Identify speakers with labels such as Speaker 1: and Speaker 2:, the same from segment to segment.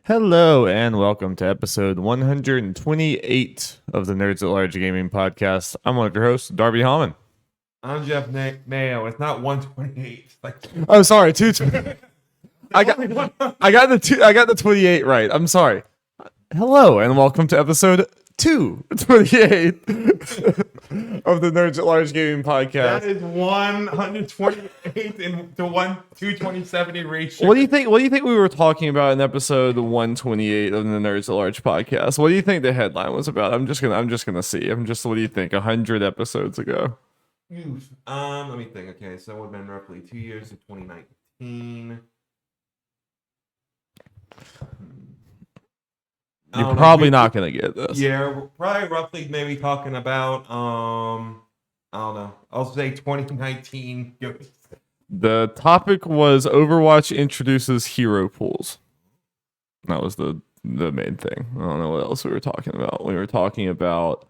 Speaker 1: Hello and welcome to episode 128 of the Nerds at Large Gaming Podcast. I'm one of your hosts, Darby Hallman.
Speaker 2: I'm Jeff Mayo. It's not 128.
Speaker 1: Oh, sorry, I got the 28 right. I'm sorry. Hello and welcome to episode 228 of the Nerds at Large Gaming Podcast.
Speaker 2: That is 128 to 227 ratio.
Speaker 1: What do you think we were talking about in episode 128 of the Nerds at Large Podcast? What do you think the headline was about? What do you think 100 episodes ago?
Speaker 2: Let me think. Okay, so it would have been roughly 2 years to 2019.
Speaker 1: You're probably not gonna get this.
Speaker 2: Yeah, we're probably roughly maybe talking about I don't know. I'll say 2019.
Speaker 1: The topic was Overwatch introduces hero pools. That was the main thing. I don't know what else we were talking about. We were talking about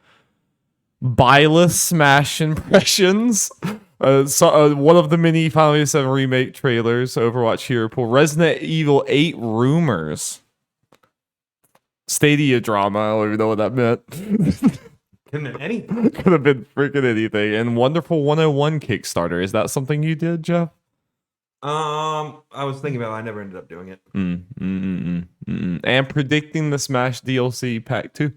Speaker 1: Byleth Smash impressions. One of the many Final Fantasy 7 remake trailers, Overwatch hero pool, Resident Evil 8 rumors, Stadia drama. I don't even know what that meant.
Speaker 2: Could have been anything.
Speaker 1: Could have been freaking anything. And Wonderful 101 Kickstarter. Is that something you did, Jeff?
Speaker 2: I was thinking about it. I never ended up doing it.
Speaker 1: And predicting the Smash DLC Pack 2.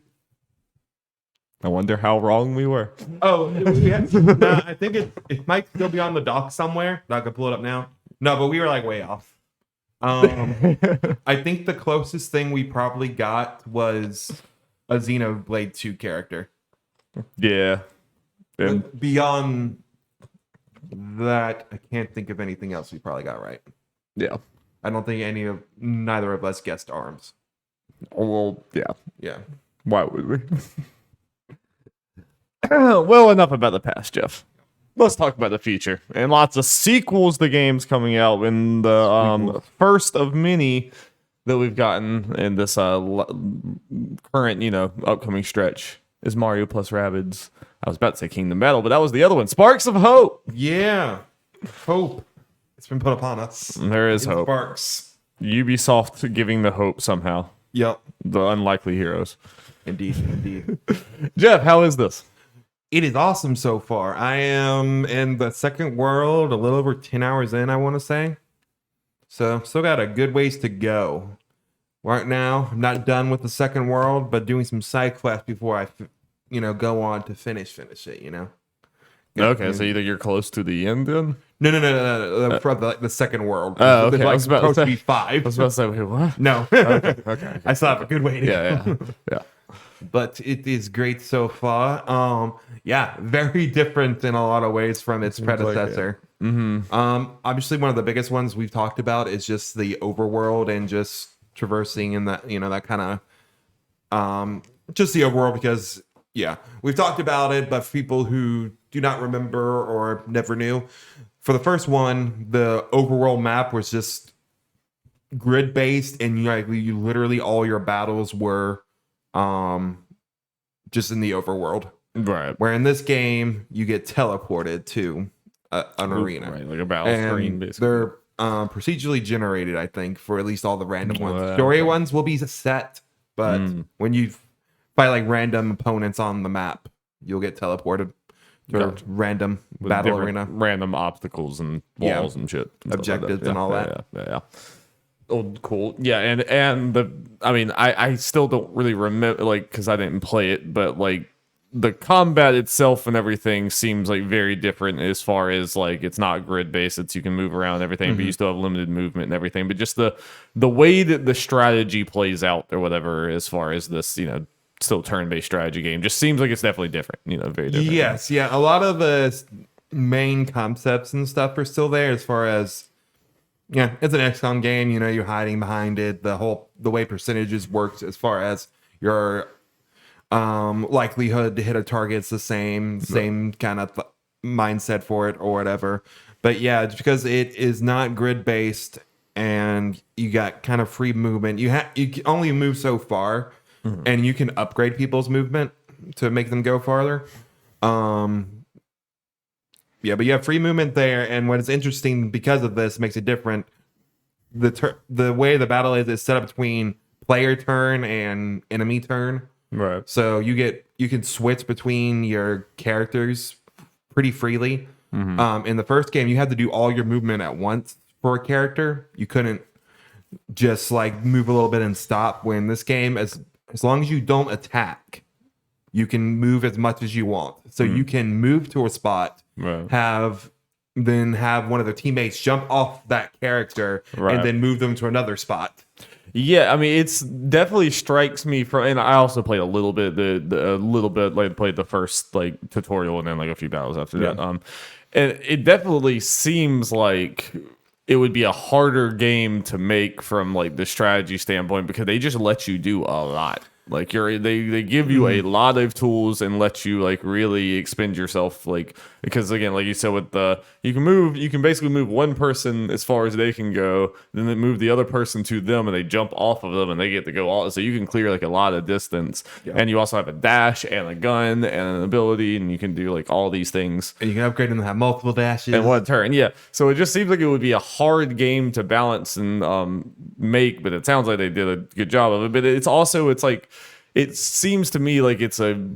Speaker 1: I wonder how wrong we were.
Speaker 2: Oh, I think it might still be on the dock somewhere. I could pull it up now. No, but we were like way off. I think the closest thing we probably got was a Xenoblade 2 character.
Speaker 1: Yeah.
Speaker 2: But beyond that, I can't think of anything else we probably got right.
Speaker 1: Yeah.
Speaker 2: I don't think neither of us guessed ARMS.
Speaker 1: Well, yeah.
Speaker 2: Yeah.
Speaker 1: Why would we? Well, enough about the past, Jeff. Let's talk about the future. And lots of sequels to games coming out in the first of many that we've gotten in this current, upcoming stretch is Mario plus Rabbids. I was about to say Kingdom Battle, but that was the other one. Sparks of Hope.
Speaker 2: Yeah. Hope. It's been put upon us.
Speaker 1: There is hope.
Speaker 2: Sparks.
Speaker 1: Ubisoft giving the hope somehow.
Speaker 2: Yep.
Speaker 1: The unlikely heroes.
Speaker 2: Indeed.
Speaker 1: Jeff, how is this?
Speaker 2: It is awesome so far. I am in the second world, a little over 10 hours in, I want to say. So, still got a good ways to go. Right now, I'm not done with the second world, but doing some side quests before I, go on to finish it,
Speaker 1: Okay, so either you're close to the end then?
Speaker 2: No. For the second world.
Speaker 1: Oh, okay.
Speaker 2: It's supposed to be 5.
Speaker 1: I was about to say, wait, what?
Speaker 2: No.
Speaker 1: Okay.
Speaker 2: I still have a good way to go.
Speaker 1: Yeah.
Speaker 2: But it is great so far. Very different in a lot of ways from its predecessor. Obviously, one of the biggest ones we've talked about is just the overworld and just traversing in that, that kind of, just the overworld because, we've talked about it, but for people who do not remember or never knew, for the first one, the overworld map was just grid-based and you literally all your battles were just in the overworld,
Speaker 1: right?
Speaker 2: Where in this game you get teleported to an arena,
Speaker 1: right? Like a battle screen, basically.
Speaker 2: They're procedurally generated, I think, for at least all the random ones. Story ones will be set, but when you fight like random opponents on the map, you'll get teleported to random battle arena,
Speaker 1: random obstacles and walls and shit, and
Speaker 2: objectives and all that.
Speaker 1: Yeah. Oh, cool. Yeah, and I still don't really remember, because I didn't play it, but the combat itself and everything seems very different as far as it's not grid based. It's you can move around and everything, but you still have limited movement and everything. But just the way that the strategy plays out or whatever, as far as this, still turn based strategy game, just seems like it's definitely different. Very different.
Speaker 2: Yes, yeah. A lot of the main concepts and stuff are still there as far as. Yeah, it's an XCOM game. You're hiding behind it. The way percentages works as far as your likelihood to hit a target's the same kind of mindset for it or whatever. But yeah, it's because it is not grid based and you got kind of free movement. You can only move so far, and you can upgrade people's movement to make them go farther. Yeah, but you have free movement there, and what is interesting because of this makes it different. The way the battle is set up between player turn and enemy turn.
Speaker 1: Right.
Speaker 2: So you can switch between your characters pretty freely. In the first game, you had to do all your movement at once for a character. You couldn't just like move a little bit and stop. When this game, as long as you don't attack, you can move as much as you want. So you can move to a spot,
Speaker 1: Right.
Speaker 2: have one of their teammates jump off that character,
Speaker 1: Right.
Speaker 2: and then move them to another spot.
Speaker 1: Yeah, I mean, it's definitely strikes me from, and I also played a little bit, like played the first like tutorial and then like a few battles after that. And it definitely seems like it would be a harder game to make from like the strategy standpoint because they just let you do a lot. Like they give you a lot of tools and let you like really expend yourself, like, because again, like you said, with you can basically move one person as far as they can go, then they move the other person to them and they jump off of them and they get to go all, so you can clear like a lot of distance. And you also have a dash and a gun and an ability, and you can do like all these things.
Speaker 2: And you can upgrade them to have multiple dashes.
Speaker 1: In one turn, yeah. So it just seems like it would be a hard game to balance and make, but it sounds like they did a good job of it. But it's like, it seems to me like it's a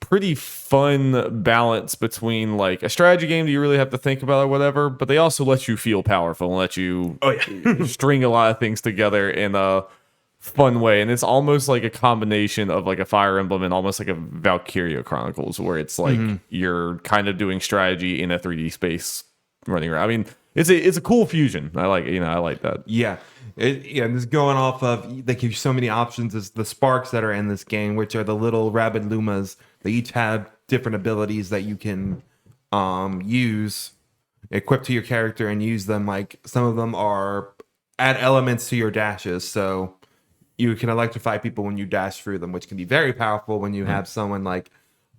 Speaker 1: pretty fun balance between like a strategy game that you really have to think about or whatever, but they also let you feel powerful and let you string a lot of things together in a fun way. And it's almost like a combination of like a Fire Emblem and almost like a Valkyria Chronicles, where it's like you're kind of doing strategy in a 3D space running around. I mean, it's a cool fusion. I like that.
Speaker 2: Yeah. This going off of, they give you so many options, is the sparks that are in this game, which are the little rabid lumas. They each have different abilities that you can use, equip to your character and use them. Like some of them are add elements to your dashes, so you can electrify people when you dash through them, which can be very powerful when you have someone like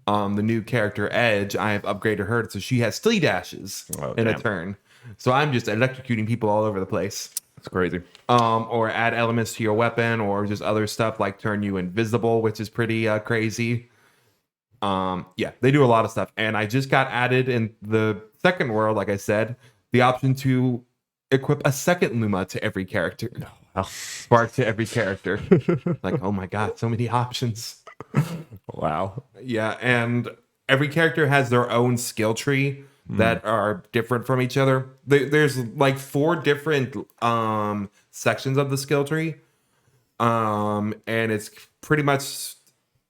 Speaker 2: the new character Edge. I have upgraded her so she has 3 dashes in a turn. So I'm just electrocuting people all over the place.
Speaker 1: It's crazy.
Speaker 2: Or add elements to your weapon, or just other stuff like turn you invisible, which is pretty crazy. They do a lot of stuff. And I just got added in the second world, like I said, the option to equip a second Luma to every character. Spark to every character. Like, oh my god, so many options.
Speaker 1: Wow.
Speaker 2: Yeah, and every character has their own skill tree that are different from each other. There's like 4 different sections of the skill tree. And it's pretty much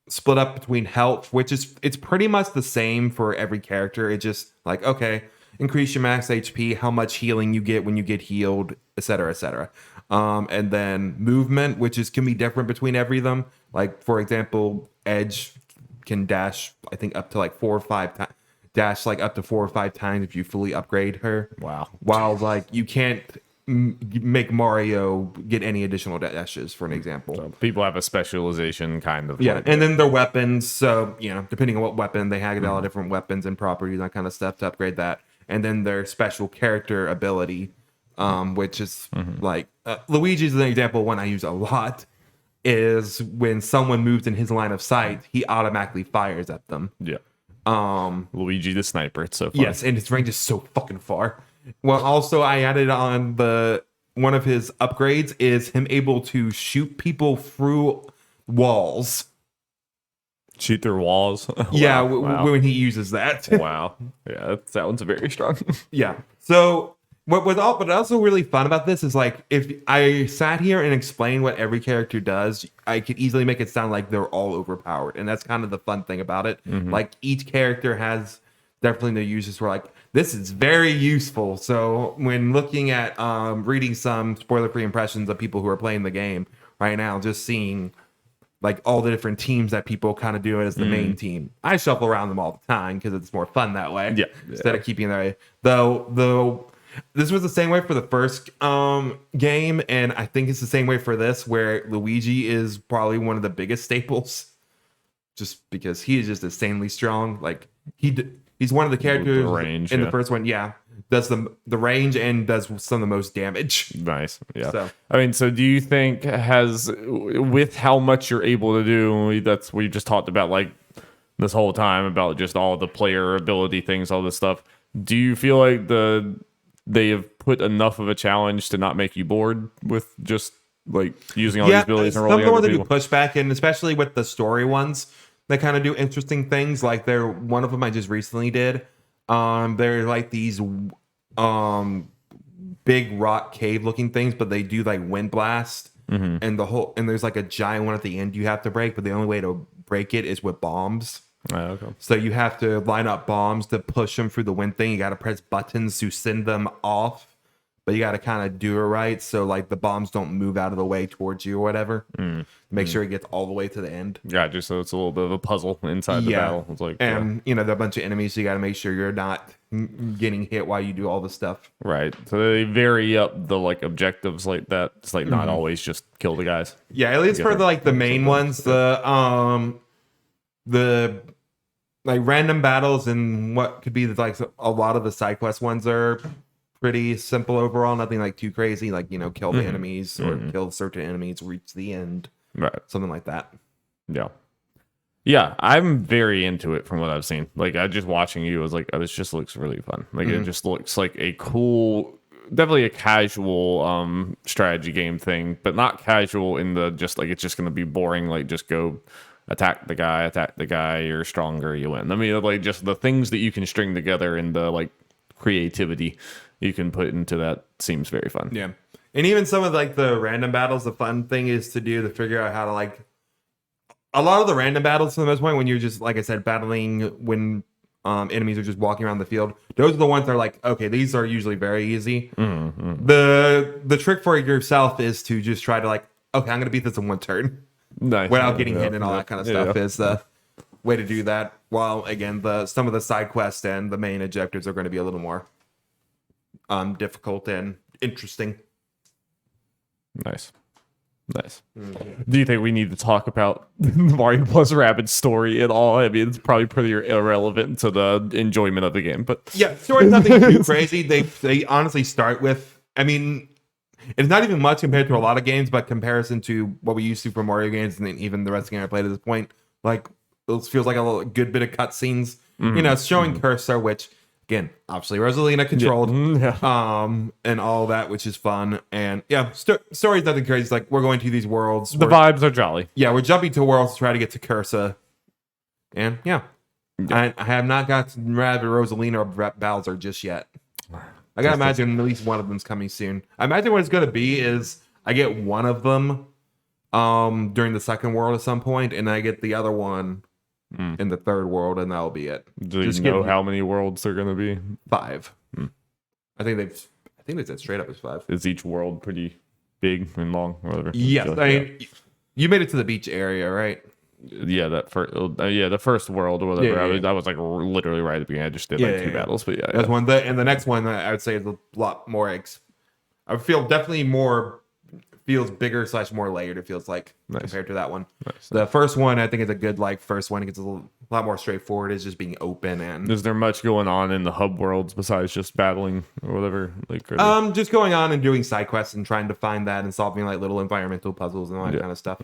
Speaker 2: split up between health, which it's pretty much the same for every character. It just like, okay, increase your max HP, how much healing you get when you get healed, etc., etc. And then movement, which can be different between every of them. Like, for example, Edge can dash, I think, up to like 4 or 5 times. Dash like up to 4 or 5 times if you fully upgrade her.
Speaker 1: Wow.
Speaker 2: While like you can't make Mario get any additional dashes, for an example.
Speaker 1: So people have a specialization kind of.
Speaker 2: Yeah, and then their weapons. So, depending on what weapon, they have all different weapons and properties, that kind of stuff to upgrade that. And then their special character ability, which is like Luigi's an example, one I use a lot, is when someone moves in his line of sight, he automatically fires at them.
Speaker 1: Yeah. Luigi the sniper. It's so fun.
Speaker 2: Yes, and his range is so fucking far. Well, also I added on one of his upgrades is him able to shoot people through walls.
Speaker 1: Shoot through walls.
Speaker 2: Yeah,
Speaker 1: Wow.
Speaker 2: when he uses that.
Speaker 1: Wow. Yeah, that sounds very strong.
Speaker 2: Yeah. So what's also really fun about this is like, if I sat here and explained what every character does, I could easily make it sound like they're all overpowered, and that's kind of the fun thing about it. Like each character has definitely their uses where like, this is very useful. So when looking at reading some spoiler-free impressions of people who are playing the game right now, just seeing like all the different teams that people kind of do it as the main team, I shuffle around them all the time because it's more fun that way.
Speaker 1: Yeah.
Speaker 2: Instead of keeping their though. This was the same way for the first game, and I think it's the same way for this, where Luigi is probably one of the biggest staples, just because he is just insanely strong. Like he's one of the characters
Speaker 1: range,
Speaker 2: in the first one. Yeah, does the range and does some of the most damage.
Speaker 1: Nice. Yeah.
Speaker 2: So.
Speaker 1: I mean, so do you think with how much you're able to do, that's what you just talked about, like this whole time about just all the player ability things, all this stuff. Do you feel like they have put enough of a challenge to not make you bored with just like using all these abilities and
Speaker 2: some
Speaker 1: rolling
Speaker 2: of the
Speaker 1: over
Speaker 2: ones that do
Speaker 1: people.
Speaker 2: pushback, and especially with the story ones, they kind of do interesting things. Like one of them I just recently did. They're like these big rock cave looking things, but they do like wind blast, and there's like a giant one at the end you have to break, but the only way to break it is with bombs.
Speaker 1: Oh, okay.
Speaker 2: So you have to line up bombs to push them through the wind thing. You got to press buttons to send them off, but you got to kind of do it right so like the bombs don't move out of the way towards you or whatever. Make sure it gets all the way to the end.
Speaker 1: Gotcha. So it's a little bit of a puzzle inside the battle. It's like,
Speaker 2: and there are a bunch of enemies, so you got to make sure you're not getting hit while you do all the stuff.
Speaker 1: right. So they vary up the like objectives like that. It's like not always just kill the guys.
Speaker 2: Yeah, at least for the main ones, the like random battles and what could be like a lot of the side quest ones are pretty simple overall. Nothing like too crazy, like kill the enemies or kill certain enemies, reach the end,
Speaker 1: Right.
Speaker 2: something like that.
Speaker 1: Yeah. Yeah, I'm very into it from what I've seen. Like, I just watching you was like, oh, this just looks really fun. Like, it just looks like a cool, definitely a casual strategy game thing, but not casual in the just like it's just going to be boring. Like, just go attack the guy, you're stronger, you win. I mean, like, just the things that you can string together and the like creativity you can put into that seems very fun.
Speaker 2: Yeah. And even some of like the random battles, the fun thing is to figure out how to like a lot of the random battles for the most part when you're just like I said battling when enemies are just walking around the field. Those are the ones that are like, okay, these are usually very easy. The trick for yourself is to just try to like, okay, I'm gonna beat this in one turn.
Speaker 1: Nice.
Speaker 2: Without getting hit and all that kind of stuff is the way to do that. While again, some of the side quests and the main objectives are going to be a little more difficult and interesting.
Speaker 1: Nice. Do you think we need to talk about Mario plus Rabbids story at all? I mean, it's probably pretty irrelevant to the enjoyment of the game, but
Speaker 2: yeah, story's nothing too crazy. They honestly start with, I mean, it's not even much compared to a lot of games, but comparison to what we used to for Mario games and then even the rest of the game I played at this point, like it feels like a good bit of cutscenes. It's showing Cursor, which again, obviously Rosalina controlled, and all that, which is fun. And yeah, story's nothing crazy. It's like we're going to these worlds.
Speaker 1: The vibes are jolly.
Speaker 2: Yeah, we're jumping to worlds to try to get to Cursor. And yeah, I have not got to Rabbid, Rosalina, or Bowser just yet. I gotta imagine at least one of them's coming soon. I imagine what it's gonna be is I get one of them during the second world at some point, and I get the other one in the third world, and that'll be it.
Speaker 1: Do you know how many worlds are gonna be?
Speaker 2: 5. I think they said straight up it's 5.
Speaker 1: Is each world pretty big and long or whatever?
Speaker 2: Yes, I mean, you made it to the beach area, right?
Speaker 1: Yeah, the first world or whatever. I was like literally right at the beginning. I just did like 2 battles, but yeah,
Speaker 2: that's one. And the next one I would say is a lot more I feel definitely feels bigger / more layered. It feels like compared to that one. The first one I think is a good first one. It gets a lot more straightforward. It's just being open. And
Speaker 1: is there much going on in the hub worlds besides just battling or whatever?
Speaker 2: Just going on and doing side quests and trying to find that and solving like little environmental puzzles and all that kind of stuff.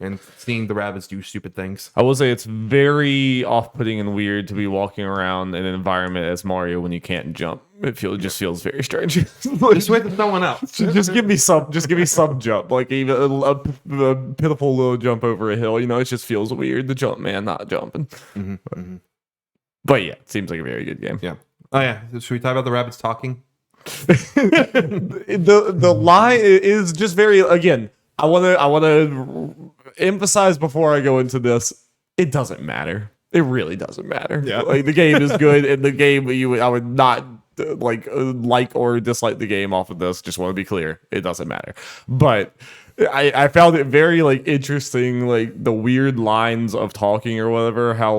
Speaker 2: And seeing the rabbits do stupid things.
Speaker 1: I will say it's very off-putting and weird to be walking around in an environment as Mario when you can't jump. It just feels very strange.
Speaker 2: Just wait for someone else.
Speaker 1: just give me some jump, like even a pitiful little jump over a hill. It just feels weird. The jump man not jumping. But yeah, it seems like a very good game.
Speaker 2: Yeah. Oh yeah. Should we talk about the rabbits talking?
Speaker 1: the lie is just very again. I want to emphasize before I go into this, it doesn't matter. It really doesn't matter.
Speaker 2: Yeah.
Speaker 1: Like the game is good, and the game I would not like or dislike the game off of this. Just want to be clear, it doesn't matter. But I found it very interesting, like the weird lines of talking or whatever. How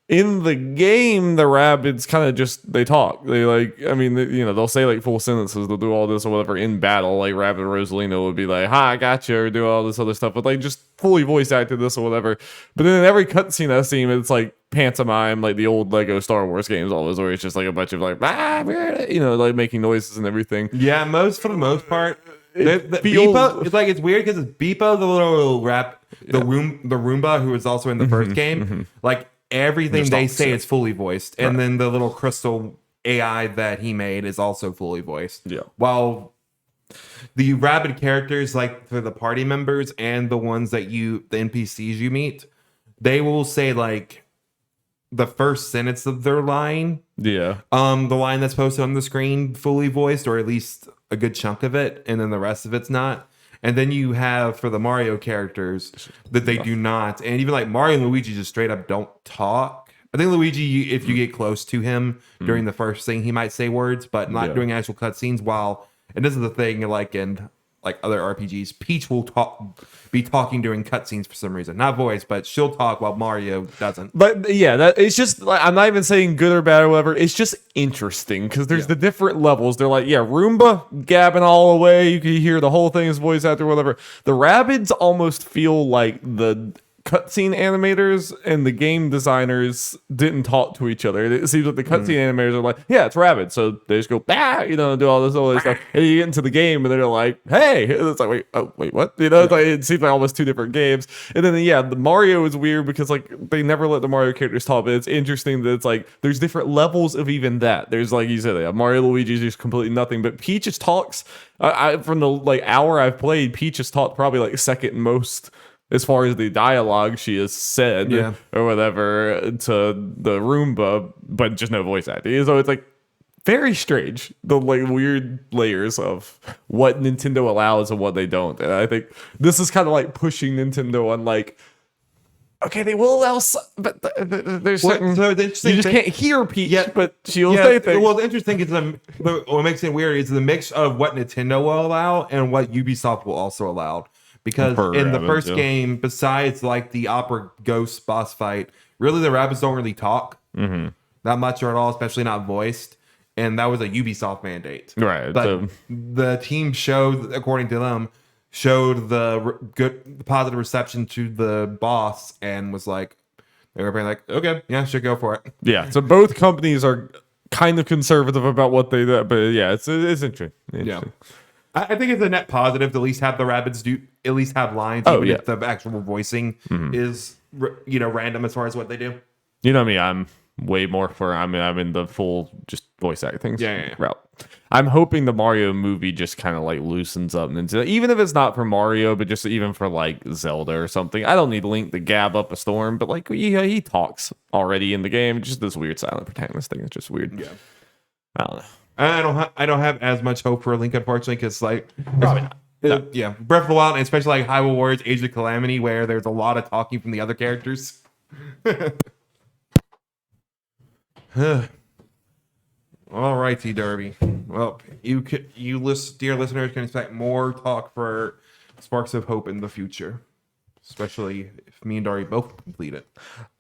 Speaker 1: in the game, the rabbits kind of they talk. They they'll say full sentences. They'll do all this or whatever in battle. Like Rabbid Rosalina would be like, "Hi, I got you," or do all this other stuff. But just fully voice acted this or whatever. But then in every cutscene I've seen, it's pantomime, like the old Lego Star Wars games, always, where it's just a bunch of making noises and everything.
Speaker 2: Yeah, for the most part. Beepo, it's weird because it's Beepo, the little the Roomba, who was also in the first game. Everything they say is fully voiced, and then the little crystal AI that he made is also fully voiced.
Speaker 1: Yeah.
Speaker 2: While the Rabbid characters, like for the party members and the ones that the NPCs you meet, they will say like the first sentence of their line.
Speaker 1: Yeah.
Speaker 2: The line that's posted on the screen fully voiced, or at least a good chunk of it, and then the rest of it's not. And then you have for the Mario characters that they do not, and even like Mario and Luigi just straight up don't talk. I think Luigi, if you get close to him during the first thing, he might say words, but not during actual cutscenes. While, and this is the thing, like in like other RPGs, Peach will be talking during cutscenes for some reason, not voice, but she'll talk while Mario doesn't.
Speaker 1: But yeah, that it's just like, I'm not even saying good or bad or whatever. It's just interesting because there's the different levels. They're like, yeah, Roomba gabbing all the way. You can hear the whole thing is voice actor, whatever. The Rabbids almost feel like the cutscene animators and the game designers didn't talk to each other. It seems like the cutscene animators are like, yeah, it's Rabbids, so they just go, do all this other stuff. And you get into the game, and they're like, hey, and it's like, wait, what? It's like, it seems like almost two different games. And then the Mario is weird because like they never let the Mario characters talk, but it's interesting that it's like there's different levels of even that. There's like you said, Mario Luigi's just completely nothing, but Peach just talks. From the like hour I've played, Peach has talked probably like second most as far as the dialogue she has said or whatever to the Roomba, but just no voice acting. So it's like very strange, the like weird layers of what Nintendo allows and what they don't. And I think this is kind of like pushing Nintendo on like, okay, they will allow, but there's certain,
Speaker 2: so the interesting
Speaker 1: you just
Speaker 2: thing,
Speaker 1: can't hear Peach, but she'll say things.
Speaker 2: Well, the interesting is what makes it weird is the mix of what Nintendo will allow and what Ubisoft will also allow. Because in the first game, besides like the Opera Ghost boss fight, really the Rabbids don't really talk that much or at all, especially not voiced. And that was a Ubisoft mandate.
Speaker 1: Right.
Speaker 2: But the team showed, according to them, the positive reception to the boss and was like, they were like, okay, yeah, sure, go for it.
Speaker 1: Yeah. So both companies are kind of conservative about what they do, but yeah, it's interesting.
Speaker 2: Yeah. I think it's a net positive to at least have the Rabbids at least have lines, even if the actual voicing is random as far as what they do.
Speaker 1: You know me, I'm way more for I'm in the full just voice acting route. I'm hoping the Mario movie just kind of like loosens up Nintendo, even if it's not for Mario, but just even for like Zelda or something. I don't need Link to gab up a storm, but like he talks already in the game. Just this weird silent protagonist thing. It's just weird. Yeah, I don't know.
Speaker 2: I don't have as much hope for Link, unfortunately, because like
Speaker 1: probably not.
Speaker 2: Yeah, Breath of the Wild, and especially like Hyrule Warriors: Age of Calamity, where there's a lot of talking from the other characters. All righty, Darby. Well, dear listeners, can expect more talk for Sparks of Hope in the future, especially if me and Darby both complete it.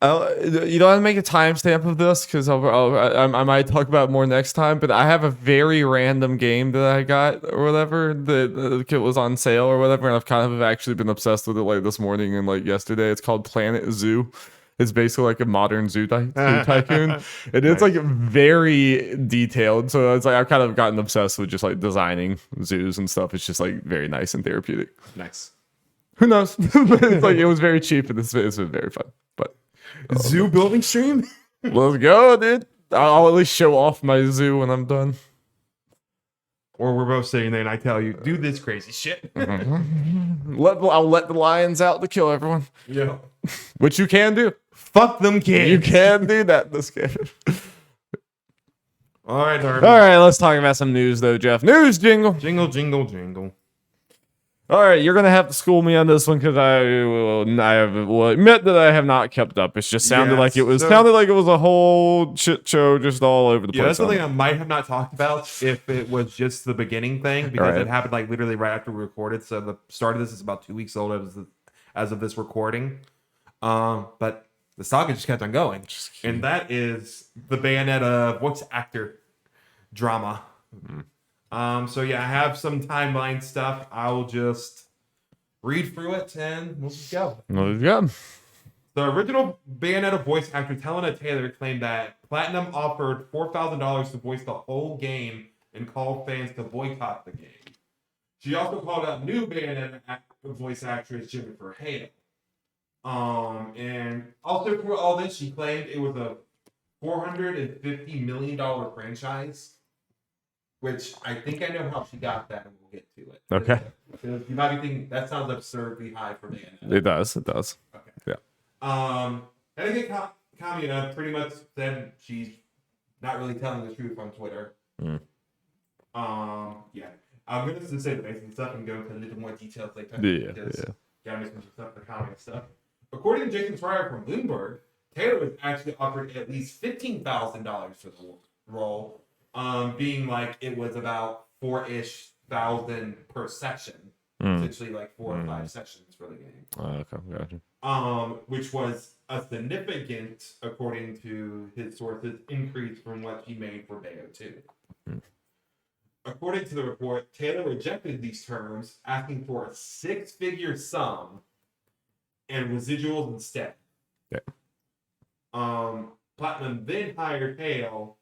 Speaker 1: You don't have to make a timestamp of this because I might talk about it more next time. But I have a very random game that I got or whatever that it was on sale or whatever, and I've kind of actually been obsessed with it like this morning and like yesterday. It's called Planet Zoo. It's basically like a modern zoo tycoon. And it's like very detailed. So it's like I've kind of gotten obsessed with just like designing zoos and stuff. It's just like very nice and therapeutic.
Speaker 2: Nice.
Speaker 1: Who knows? It's like it was very cheap and it's been very fun. But
Speaker 2: zoo building stream?
Speaker 1: Let's go, dude. I'll at least show off my zoo when I'm done.
Speaker 2: Or we're both sitting there and I tell you, do this crazy shit.
Speaker 1: I'll let the lions out to kill everyone.
Speaker 2: Yeah.
Speaker 1: Which you can do.
Speaker 2: Fuck them kids.
Speaker 1: You can do that in this game.
Speaker 2: All right, Darby.
Speaker 1: All right, let's talk about some news, though, Jeff. News jingle.
Speaker 2: Jingle, jingle, jingle.
Speaker 1: All right, you're going to have to school me on this one because I will admit that I have not kept up. It just sounded like it was a whole shit show just all over the place.
Speaker 2: Yeah, that's something I might have not talked about if it was just the beginning thing because it happened like literally right after we recorded. So the start of this is about 2 weeks old as of this recording. But the saga just kept on going. And that is the Bayonetta voice actor drama. So yeah, I have some timeline stuff. I'll just read through it and we'll just go. The original Bayonetta voice actor Helena Taylor claimed that Platinum offered $4,000 to voice the whole game and called fans to boycott the game. She also called out new Bayonetta voice actress Jennifer Hale. And also for all this, she claimed it was a $450 million franchise. which I think I know how she got that, and we'll get to it.
Speaker 1: Okay.
Speaker 2: Because you might be thinking that sounds absurdly high for Bayonetta.
Speaker 1: It does. It does.
Speaker 2: Okay.
Speaker 1: Yeah.
Speaker 2: And I think Kamina pretty much said she's not really telling the truth on Twitter.
Speaker 1: Mm.
Speaker 2: Yeah. I'm going to say the basic stuff and go into a little more details later.
Speaker 1: Yeah.
Speaker 2: Gotta make some stuff for Kamina stuff. According to Jason Schreier from Bloomberg, Taylor was actually offered at least $15,000 for the role, being like it was about 4-ish thousand per section, essentially like 4 or 5 sessions for the game.
Speaker 1: Okay, gotcha.
Speaker 2: Which was a significant, according to his sources, increase from what he made for Bayo 2. According to the report, Taylor rejected these terms, asking for a 6-figure sum and residuals instead.
Speaker 1: Yeah.
Speaker 2: Platinum then hired Hale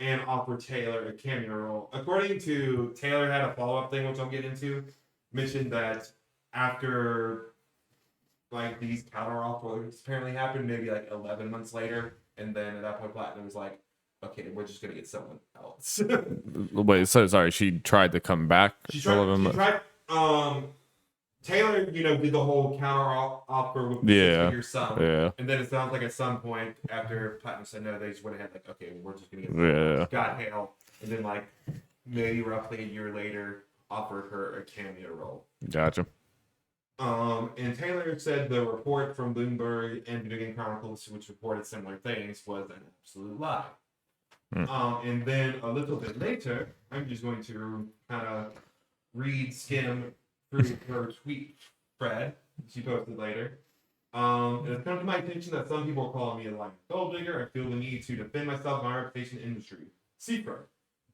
Speaker 2: and offered Taylor a cameo role. According to Taylor, had a follow-up thing, which I'll get into, mentioned that after like these counter-offers apparently happened, maybe like 11 months later, and then at that point Platinum was like, okay, we're just gonna get someone else.
Speaker 1: Wait, so sorry, she tried to come back.
Speaker 2: She tried. Taylor, did the whole counter offer with the your son.
Speaker 1: Yeah.
Speaker 2: And then it sounds like at some point after Platinum said no, they just went ahead like, okay, we're just gonna get someone else. Got Hale, and then like maybe roughly a year later offered her a cameo role.
Speaker 1: Gotcha.
Speaker 2: And Taylor said the report from Bloomberg and Video Game Chronicles, which reported similar things, was an absolute lie. And then a little bit later, I'm just going to kind of skim through her tweet thread she posted later. It's come to my attention that some people are calling me a lying gold digger. I feel the need to defend myself and my reputation in the industry. Secret.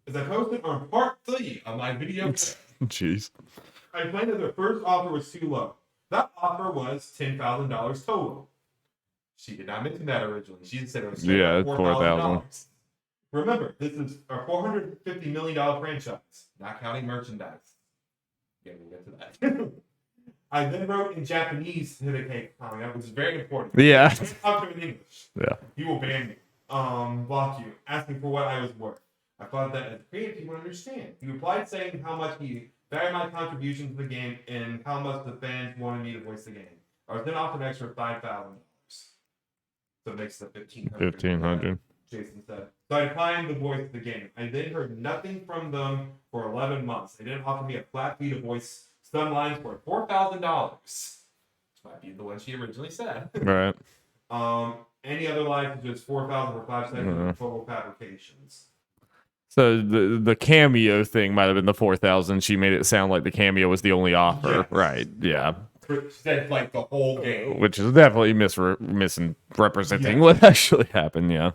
Speaker 2: As I posted on part 3 of my video,
Speaker 1: jeez,
Speaker 2: I explained that the first offer was too low. That offer was $10,000 total. She did not mention that originally. She said it was $4,000. Remember, this is a $450 million franchise, not counting merchandise. Yeah, we'll get to that. I then wrote in Japanese to the cake comic, which is very important.
Speaker 1: Yeah.
Speaker 2: Talk to him in English.
Speaker 1: Yeah.
Speaker 2: He will ban me. Block you, asking for what I was worth. I thought that as creative people understand. He replied saying how much he valued my contribution to the game and how much the fans wanted me to voice the game. I was then offered an extra $5,000. So it makes the $1,500. Jason said. So I declined the voice of the game. I then heard nothing from them for 11 months. They didn't offer me a flat fee to voice some lines for $4,000. Which might be the one she originally said.
Speaker 1: Right.
Speaker 2: Any other lines was just $4,000 for 5 seconds of total fabrications.
Speaker 1: So the cameo thing might have been the 4,000. She made it sound like the cameo was the only offer.
Speaker 2: Yes.
Speaker 1: Right. Yeah.
Speaker 2: Said like the whole game.
Speaker 1: Which is definitely misrepresenting what actually happened. Yeah.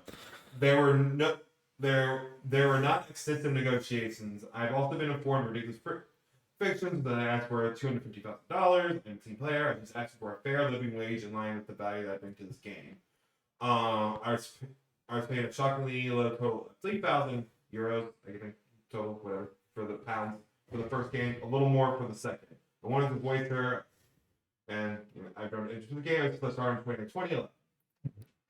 Speaker 2: There were not extensive negotiations. I've also been informed of ridiculous fictions that I asked for $250,000 and team player. I just asked for a fair living wage in line with the value that I bring to this game. I was paying a shockingly low total of €3,000, I think total, whatever, for the pounds for the first game, a little more for the second. I wanted to voice her, and I've grown interested in the game. I started in 2011.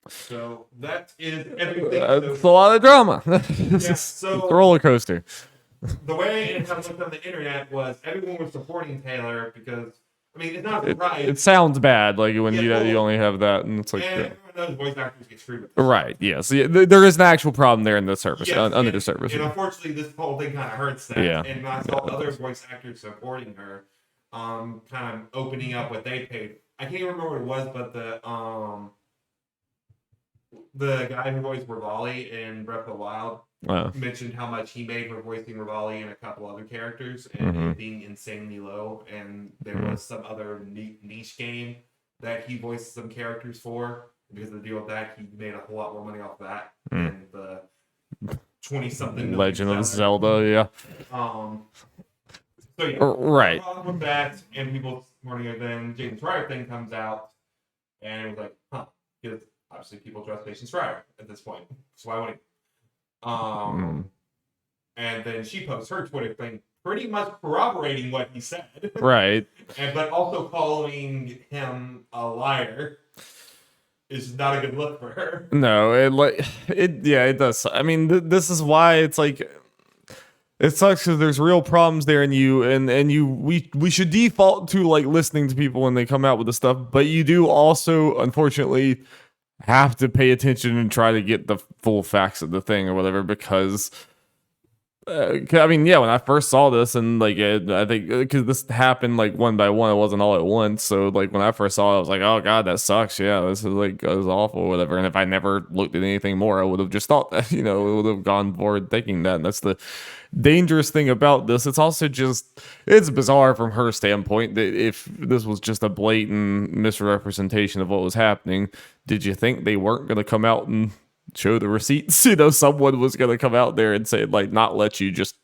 Speaker 2: So that is everything.
Speaker 1: It's a lot of drama. It's a roller coaster.
Speaker 2: The way it kind of looked on the internet was everyone was supporting Taylor because, I mean, it's not a surprise.
Speaker 1: It sounds bad, like when you only have that, and it's like.
Speaker 2: And everyone knows voice actors get screwed with this.
Speaker 1: Right, yes. Yeah, there is an actual problem there in the service, under the service.
Speaker 2: And unfortunately, this whole thing kind of hurts that.
Speaker 1: Yeah.
Speaker 2: And I saw other voice actors supporting her, kind of opening up what they paid. I can't even remember what it was, but the guy who voiced Rivali in Breath of the Wild mentioned how much he made for voicing Rivali and a couple other characters, and it being insanely low. And there was some other niche game that he voiced some characters for. Because of the deal with that, he made a whole lot more money off that than the 20-something
Speaker 1: Legend of Zelda, yeah.
Speaker 2: So yeah,
Speaker 1: right.
Speaker 2: With that, and people morning, and then Jason Schreier thing comes out, and it was like, because obviously people trust Jason Schreier at this point, so why would he? And then she posts her Twitter thing, pretty much corroborating what he said,
Speaker 1: right?
Speaker 2: But also calling him a liar. Is not a good look for her.
Speaker 1: No, it does. I mean, this is why it's like It sucks because there's real problems there, and we should default to like listening to people when they come out with the stuff, but you do also unfortunately have to pay attention and try to get the full facts of the thing or whatever, because I mean, yeah, when I first saw this, and like I think because this happened like one by one, it wasn't all at once. So like when I first saw it, I was like, oh god, that sucks. Yeah, this is like it was awful, or whatever. And if I never looked at anything more, I would have just thought that, it would have gone forward thinking that. And that's the dangerous thing about this. It's also just it's bizarre from her standpoint that if this was just a blatant misrepresentation of what was happening, did you think they weren't going to come out and show the receipts? Someone was going to come out there and say, like, not let you just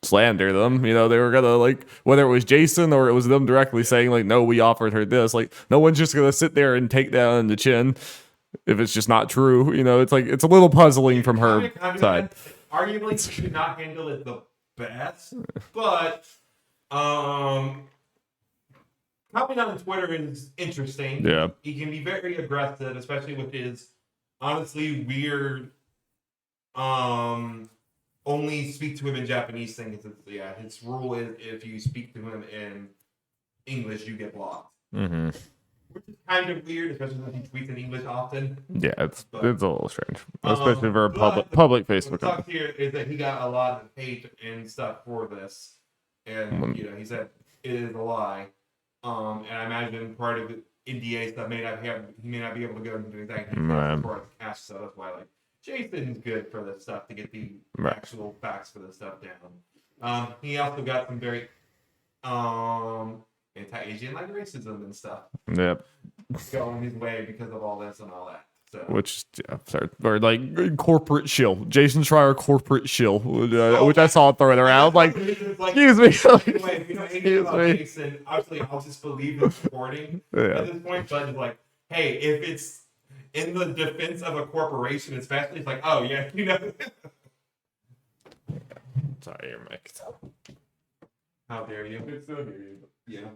Speaker 1: slander them. They were going to, like, whether it was Jason or it was them directly saying, like, no, we offered her this. Like, no one's just going to sit there and take that on the chin if it's just not true. It's like, it's a little puzzling from her side.
Speaker 2: Arguably, she could not handle it the best, but coming on Twitter is interesting.
Speaker 1: Yeah.
Speaker 2: He can be very aggressive, especially with his honestly weird only speak to him in Japanese thing. His rule is if you speak to him in English you get blocked.
Speaker 1: Mm-hmm.
Speaker 2: Which is kind of weird, especially since he tweets in English often.
Speaker 1: Yeah, it's a little strange, especially for a public Facebook.
Speaker 2: What sucks here is that he got a lot of hate and stuff for this, and he said it is a lie. And I imagine part of the NDA stuff he may not be able to go into exactly as far as cash, so that's why Jason's good for this stuff to get the actual facts for this stuff down. He also got some very anti-Asian racism and stuff.
Speaker 1: Yep.
Speaker 2: Going his way because of all this and all that. So.
Speaker 1: Which, or corporate shill. Jason Schreier corporate shill, which I saw throwing around. Excuse me.
Speaker 2: Excuse me. Jason, obviously, I'll just believe in supporting at this point. But it's like, hey, if it's in the defense of a corporation, especially, it's like, oh yeah,
Speaker 1: Sorry, your mic.
Speaker 2: How dare you? It's still here. Yeah.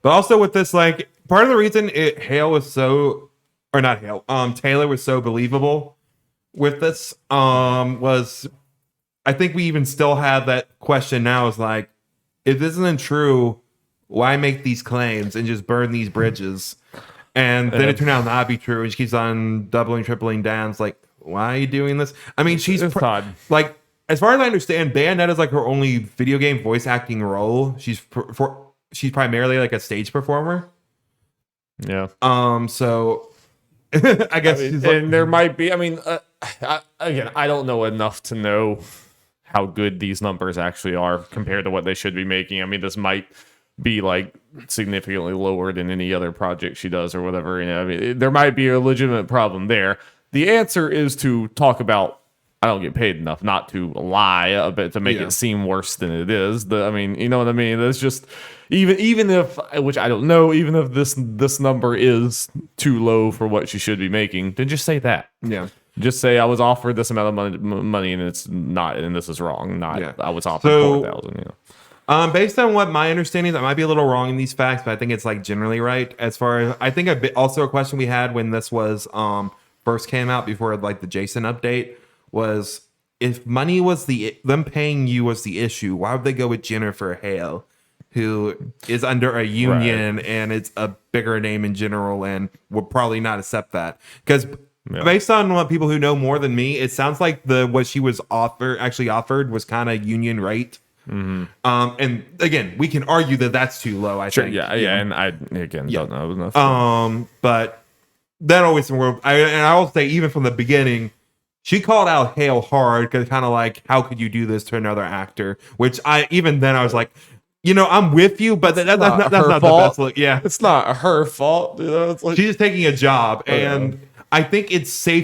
Speaker 2: But also with this, part of the reason Taylor was so believable with this, was I think we even still have that question now is if this isn't true, why make these claims and just burn these bridges? And then it turned out not to be true, and she keeps on doubling, tripling down. It's why are you doing this? I mean, she's as far as I understand, Bayonetta is her only video game voice acting role. She's primarily a stage performer.
Speaker 1: Yeah.
Speaker 2: So I guess
Speaker 1: and there might be. I mean, again, I don't know enough to know how good these numbers actually are compared to what they should be making. I mean, this might be significantly lower than any other project she does or whatever. I mean, there might be a legitimate problem there. The answer is to talk about, I don't get paid enough, not to lie a bit to make it seem worse than it is. I mean, you know what I mean? That's just even if, which I don't know, even if this number is too low for what she should be making, then just say that.
Speaker 2: Yeah.
Speaker 1: Just say I was offered this amount of money and it's not, and this is wrong. I was offered 4,000.
Speaker 2: Based on what my understanding is, I might be a little wrong in these facts, but I think it's generally right. As far as I think, also a question we had when this was first came out before the Jason update was, if money was them paying you was the issue, why would they go with Jennifer Hale, who is under a union and it's a bigger name in general and would probably not accept that? Because based on what people who know more than me, it sounds like what she was offered was kind of union rate.
Speaker 1: Mm-hmm.
Speaker 2: And again, we can argue that that's too low. I think.
Speaker 1: Yeah. And I don't know enough.
Speaker 2: But that always worked. And I will say, even from the beginning, she called out Hale hard because kind of how could you do this to another actor? Which I was like, I'm with you, but that's not the best look. Yeah,
Speaker 1: it's not her fault. It's
Speaker 2: she's just taking a job, and I think it's fair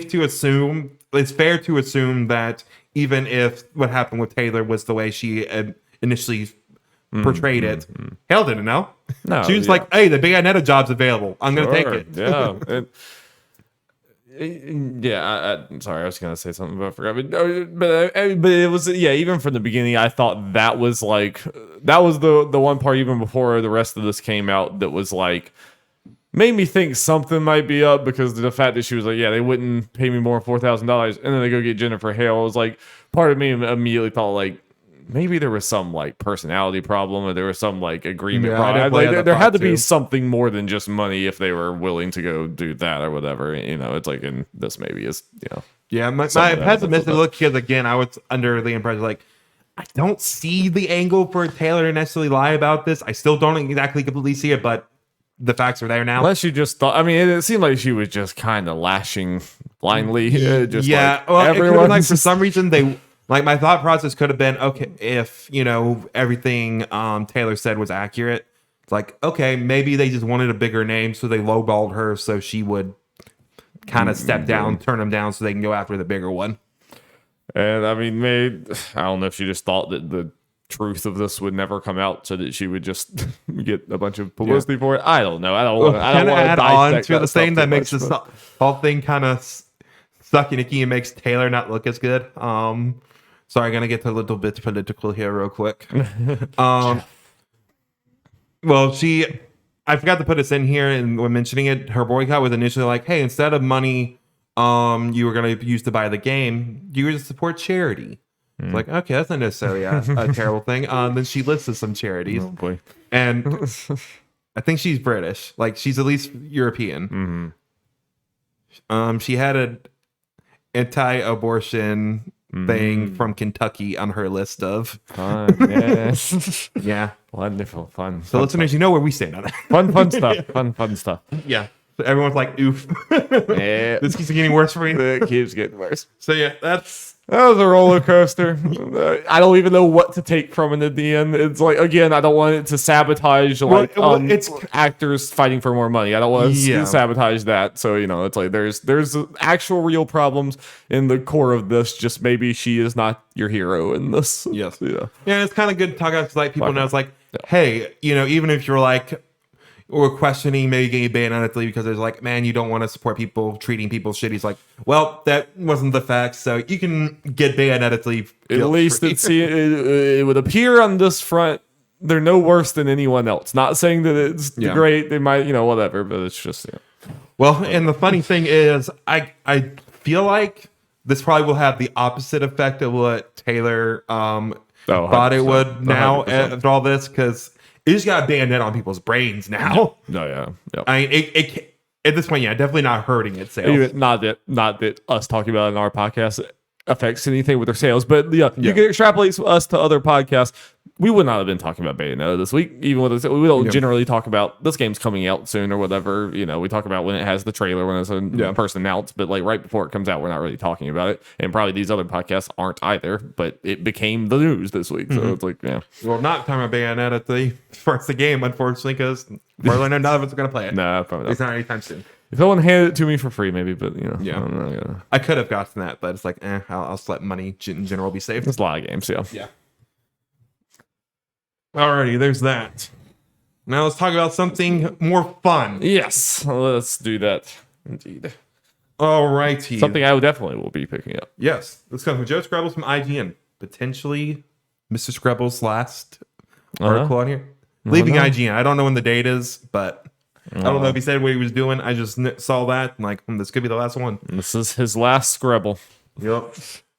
Speaker 2: to assume that even if what happened with Taylor was the way she initially portrayed it, Hale didn't know. No, she was like, "Hey, the Bayonetta job's available. I'm going to take it."
Speaker 1: Yeah. I'm sorry, I was gonna say something, but I forgot. But it was even from the beginning, I thought that was the one part even before the rest of this came out that was made me think something might be up because of the fact that she was like, yeah, they wouldn't pay me more than $4,000, and then they go get Jennifer Hale. It was like, part of me immediately thought like, maybe there was some like personality problem, or there was some like agreement problem. Like, there had to be something more than just money if they were willing to go do that or whatever. You know, it's like, and this maybe is, you know.
Speaker 2: Yeah, my pessimistic look, because again, I was under the impression like, I don't see the angle for Taylor to necessarily lie about this. I still don't exactly completely see it, but the facts are there now.
Speaker 1: Unless you just thought, I mean, it seemed like she was just kind of lashing blindly. Just
Speaker 2: yeah,
Speaker 1: like,
Speaker 2: well,
Speaker 1: everyone,
Speaker 2: like for some reason they like, my thought process could have been, okay, if you know everything Taylor said was accurate, it's like, okay, maybe they just wanted a bigger name, so they lowballed her so she would kind of step down, turn them down, so they can go after the bigger one.
Speaker 1: And I mean, I don't know if she just thought that the truth of this would never come out, so that she would just get a bunch of publicity for it. I don't know. I don't want to
Speaker 2: add on to the thing that makes this whole thing kind of suck and icky and makes Taylor not look as good. Sorry, gonna get a little bit political here real quick. Well, I forgot to put this in here, and when mentioning it, her boycott was initially like, hey, instead of money you were going to use to buy the game, you were to support charity. It's like, okay, that's not necessarily a terrible thing. Then she listed some charities.
Speaker 1: Oh boy.
Speaker 2: And I think she's British. Like, she's at least European. She had an anti-abortion thing from Kentucky on her list of
Speaker 1: fun. Yes.
Speaker 2: Yeah.
Speaker 1: Wonderful. Fun.
Speaker 2: So listeners, you know where we stand on that.
Speaker 1: Fun stuff. Fun stuff.
Speaker 2: Yeah. So everyone's like, oof.
Speaker 1: Yeah.
Speaker 2: This keeps getting worse for me.
Speaker 1: It keeps getting worse.
Speaker 2: So yeah, that
Speaker 1: was a roller coaster. I don't even know what to take from it at the end. It's like, again, I don't want it to sabotage it's actors fighting for more money. I don't want to sabotage that. So, you know, it's like there's actual real problems in the core of this. Just maybe she is not your hero in this.
Speaker 2: Yes.
Speaker 1: Yeah.
Speaker 2: Yeah, it's kind of good to talk about to like people know. It's like, hey, you know, even if you're like, or questioning maybe getting banned on it because there's like, man, you don't want to support people treating people shitty. It's like, well, that wasn't the fact, so you can get banned at least.
Speaker 1: At least it would appear on this front they're no worse than anyone else. Not saying that it's great. They might, you know, whatever, but it's just
Speaker 2: Well, and the funny thing is, I feel like this probably will have the opposite effect of what Taylor thought it would now after all this, because it just got Bayonetta on people's brains now.
Speaker 1: No, yeah. Yep.
Speaker 2: I mean, it at this point, definitely not hurting its sales.
Speaker 1: Even, not that us talking about it in our podcast affects anything with their sales, but you can extrapolate us to other podcasts. We would not have been talking about Bayonetta this week, even with this. We don't generally talk about this game's coming out soon or whatever. You know, we talk about when it has the trailer, when it's a person announced, but like right before it comes out, we're not really talking about it. And probably these other podcasts aren't either, but it became the news this week. So it's like,
Speaker 2: Well, not talking about Bayonetta first the game, unfortunately, because probably none of us are going to play it.
Speaker 1: No, probably not.
Speaker 2: It's not anytime soon.
Speaker 1: If someone handed it to me for free, maybe, but you know,
Speaker 2: I could have gotten that, but it's like, I'll just let money in general be saved.
Speaker 1: There's a lot of games,
Speaker 2: yeah. Alrighty, there's that. Now let's talk about something more fun.
Speaker 1: Yes, let's do that. Indeed.
Speaker 2: Alrighty.
Speaker 1: Something I definitely will be picking up.
Speaker 2: Yes. This comes from Joe Scrabbles from IGN. Potentially Mr. Scrabbles' last article on here. Leaving IGN. I don't know when the date is, but I don't know if he said what he was doing. I just saw that and like, this could be the last one.
Speaker 1: This is his last Scrabble.
Speaker 2: Yep.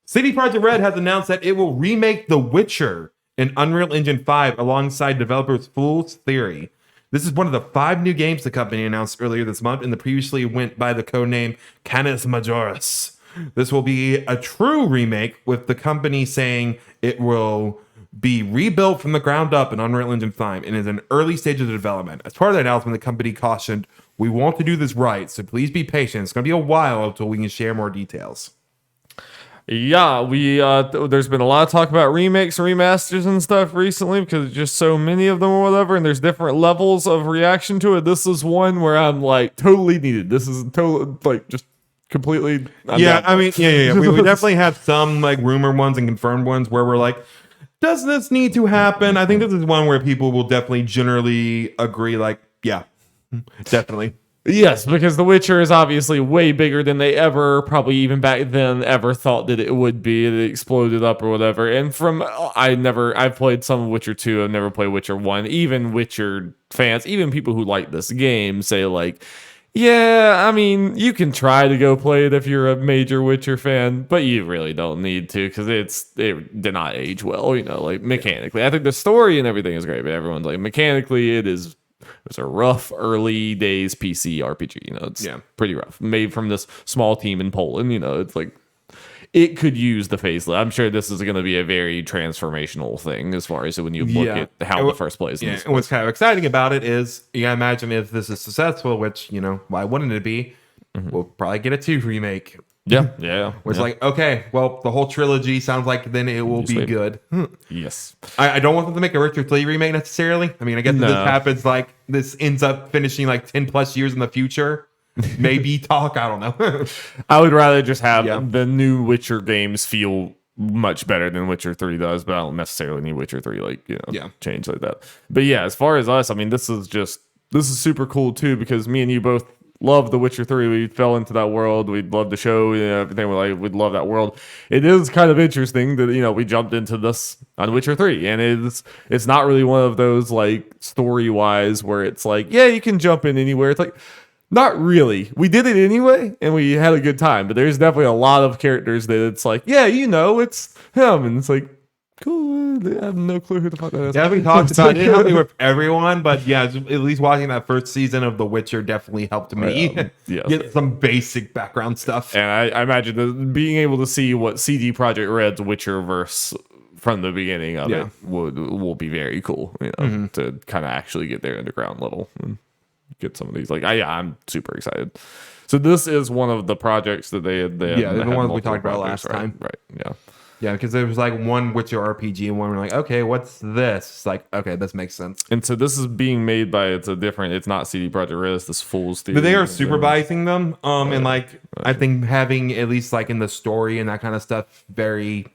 Speaker 2: CD Projekt Red has announced that it will remake The Witcher in Unreal Engine 5 alongside developers Fool's Theory. This is one of the 5 new games the company announced earlier this month, and the previously went by the codename Canis Majoris. This will be a true remake, with the company saying it will be rebuilt from the ground up in Unreal Engine 5 and is in early stages of development. As part of the announcement, the company cautioned, "We want to do this right, so please be patient. It's going to be a while until we can share more details."
Speaker 1: Yeah, there's been a lot of talk about remakes and remasters and stuff recently because there's just so many of them or whatever, and there's different levels of reaction to it. This is one where I'm like totally needed. This is totally like just completely.
Speaker 2: I mean, we definitely have some like rumor ones and confirmed ones where we're like, does this need to happen? I think this is one where people will definitely generally agree, like, yeah, definitely.
Speaker 1: Yes, because The Witcher is obviously way bigger than they ever, probably even back then, ever thought that it would be. It exploded up or whatever. And I've played some Witcher 2, I've never played Witcher 1. Even Witcher fans, even people who like this game say like, yeah, I mean, you can try to go play it if you're a major Witcher fan, but you really don't need to because it did not age well, like mechanically. I think the story and everything is great, but everyone's like, mechanically, it's a rough early days PC RPG. It's pretty rough. Made from this small team in Poland. It's like it could use the facelift. I'm sure this is going to be a very transformational thing as far as when you look at how the first plays.
Speaker 2: Yeah, and what's kind of exciting about it is you gotta imagine if this is successful, which why wouldn't it be? We'll probably get a 2 remake.
Speaker 1: Yeah.
Speaker 2: Where it's like, okay, well, the whole trilogy sounds like then it will be good.
Speaker 1: Yes.
Speaker 2: I don't want them to make a Witcher 3 remake necessarily. I mean, I guess if this happens, like this ends up finishing like 10 plus years in the future. Maybe talk. I don't know.
Speaker 1: I would rather just have the new Witcher games feel much better than Witcher 3 does, but I don't necessarily need Witcher 3 change like that. But yeah, as far as us, I mean, this is super cool too because me and you both love The Witcher 3. We fell into that world. We love the show and everything. We'd love that world. It is kind of interesting that we jumped into this on Witcher 3, and it's not really one of those like story wise where it's like, yeah, you can jump in anywhere. It's like, not really. We did it anyway, and we had a good time. But there's definitely a lot of characters that it's like, yeah, it's him, and it's like, cool. I have no clue who the fuck that is.
Speaker 2: Yeah, we talked about it with everyone, but yeah, at least watching that first season of The Witcher definitely helped me get some basic background stuff.
Speaker 1: And I imagine that being able to see what CD Projekt Red's Witcherverse from the beginning of it will be very cool. To kind of actually get there underground level. And get some of these I'm super excited. So this is one of the projects that they had
Speaker 2: the ones we talked about last time,
Speaker 1: right?
Speaker 2: Because there was like one Witcher RPG and one we're like, okay, what's this? It's like, okay, this makes sense.
Speaker 1: And so this is being made by it's not CD Projekt Red, it's this full studio.
Speaker 2: But they are supervising them and like I think having at least like in the story and that kind of stuff very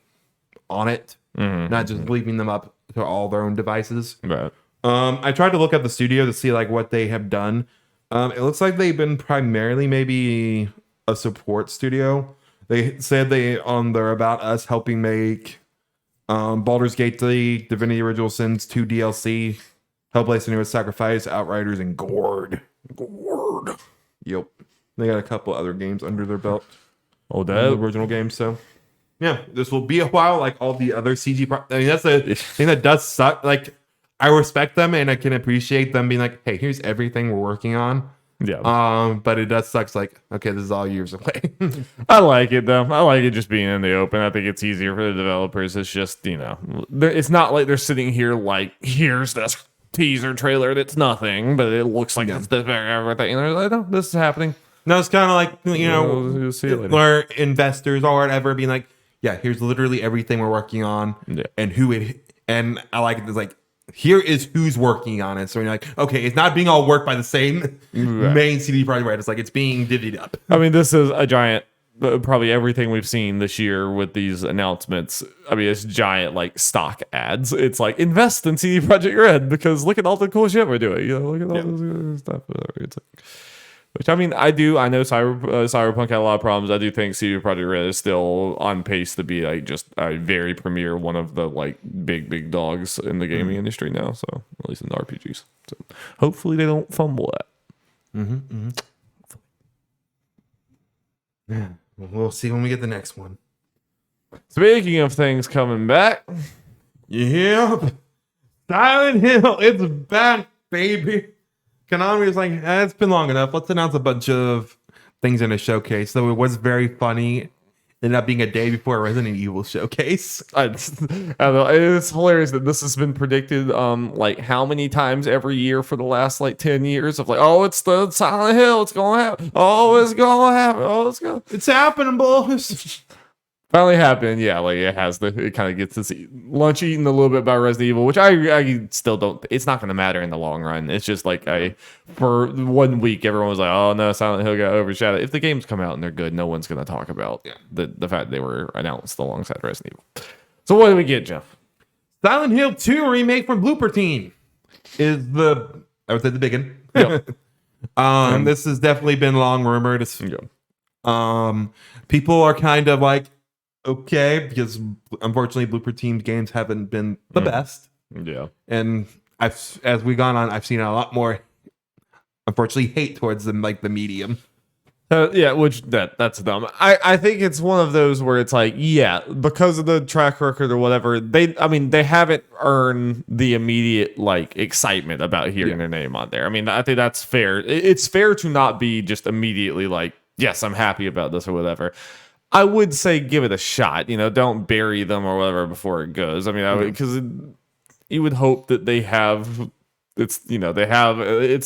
Speaker 2: on it, not just leaving them up to all their own devices.
Speaker 1: Right.
Speaker 2: I tried to look at the studio to see like what they have done. It looks like they've been primarily maybe a support studio. They said they're About Us helping make Baldur's Gate 3, Divinity Original Sins 2 DLC, Hellblade: Senua's Sacrifice, Outriders, and Gord. Yep. They got a couple other games under their belt.
Speaker 1: Oh, that
Speaker 2: original games. So yeah, this will be a while like all the other CG. I mean, that's the thing that does suck. Like, I respect them and I can appreciate them being like, hey, here's everything we're working on.
Speaker 1: Yeah.
Speaker 2: But it does suck. Like, okay, this is all years away.
Speaker 1: I like it though. I like it just being in the open. I think it's easier for the developers. It's just, it's not like they're sitting here like, here's this teaser trailer that's nothing, but it looks like it's this very everything. And they're like, no, this is happening.
Speaker 2: No, it's kind of like,
Speaker 1: you'll see it later.
Speaker 2: Where investors or whatever being like, yeah, here's literally everything we're working on and who it, and I like it. It's like, here is who's working on it. So you're like, okay, it's not being all worked by the same main CD Projekt Red. It's like it's being divvied up.
Speaker 1: I mean, this is a giant, probably everything we've seen this year with these announcements. I mean, it's giant like stock ads. It's like invest in CD Projekt Red because look at all the cool shit we're doing. Look at all this stuff. It's like, which I mean, I know Cyberpunk had a lot of problems. I do think CD Projekt Red is still on pace to be like just a very premier one of the like big dogs in the gaming industry now. So at least in the RPGs. So hopefully they don't fumble that.
Speaker 2: Yeah, we'll see when we get the next one.
Speaker 1: Speaking of things coming back,
Speaker 2: Silent Hill, it's back, baby. Konami was like, it's been long enough. Let's announce a bunch of things in a showcase. So it was very funny. Ended up being a day before a Resident Evil showcase.
Speaker 1: I don't know. It's hilarious that this has been predicted like how many times every year for the last like 10 years of like, oh, it's the Silent Hill. It's going to happen. Oh, it's going to happen.
Speaker 2: It's happening, boys.
Speaker 1: Finally happened. Yeah, like it has it kind of gets this lunch eaten a little bit by Resident Evil, which I still don't, it's not going to matter in the long run. It's just like for 1 week, everyone was like, oh no, Silent Hill got overshadowed. If the games come out and they're good, no one's going to talk about the fact they were announced alongside Resident Evil. So what do we get, Jeff?
Speaker 2: Silent Hill 2 remake from Blooper Team is I would say the big one.
Speaker 1: Yep.
Speaker 2: This has definitely been long rumored. People are kind of like, okay, because unfortunately Blooper Team's games haven't been the best.
Speaker 1: Yeah.
Speaker 2: And as we've gone on, I've seen a lot more, unfortunately, hate towards them, like the medium.
Speaker 1: Yeah, which that's dumb. I think it's one of those where it's like, yeah, because of the track record or whatever, they haven't earned the immediate like excitement about hearing their name on there. I mean, I think that's fair. It's fair to not be just immediately like, yes, I'm happy about this or whatever. I would say give it a shot. Don't bury them or whatever before it goes. I mean, because you would hope that they have. It's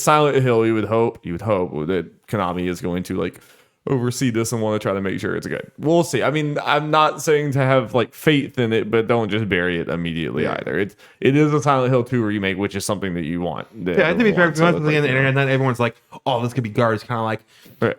Speaker 1: Silent Hill. You would hope that Konami is going to like oversee this and want to try to make sure it's good. We'll see. I mean, I'm not saying to have like faith in it, but don't just bury it immediately either. It is a Silent Hill 2 remake, which is something that you want.
Speaker 2: Yeah, I think to be fair, because on the internet, not everyone's like, "Oh, this could be garbage." Kind of like,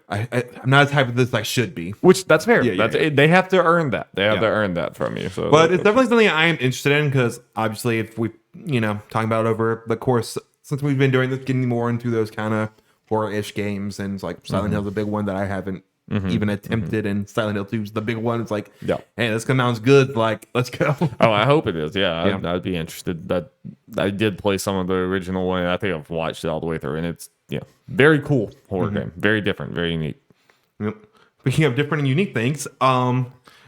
Speaker 2: I'm not as hyped as this I should be.
Speaker 1: Which that's fair. They have to earn that. They have to earn that from you. So,
Speaker 2: but it's definitely something I am interested in because obviously, if we talking about it over the course since we've been doing this, getting more into those kind of horror-ish games, and it's like Silent Hill's a big one that I haven't even attempted, and Silent Hill 2 is the big one. It's like, hey, this sounds good. Like, let's go.
Speaker 1: Oh, I hope it is. Yeah, I'd be interested. That I did play some of the original one. I think I've watched it all the way through, and it's very cool horror game. Very different, very unique.
Speaker 2: Yep. Speaking of different and unique things,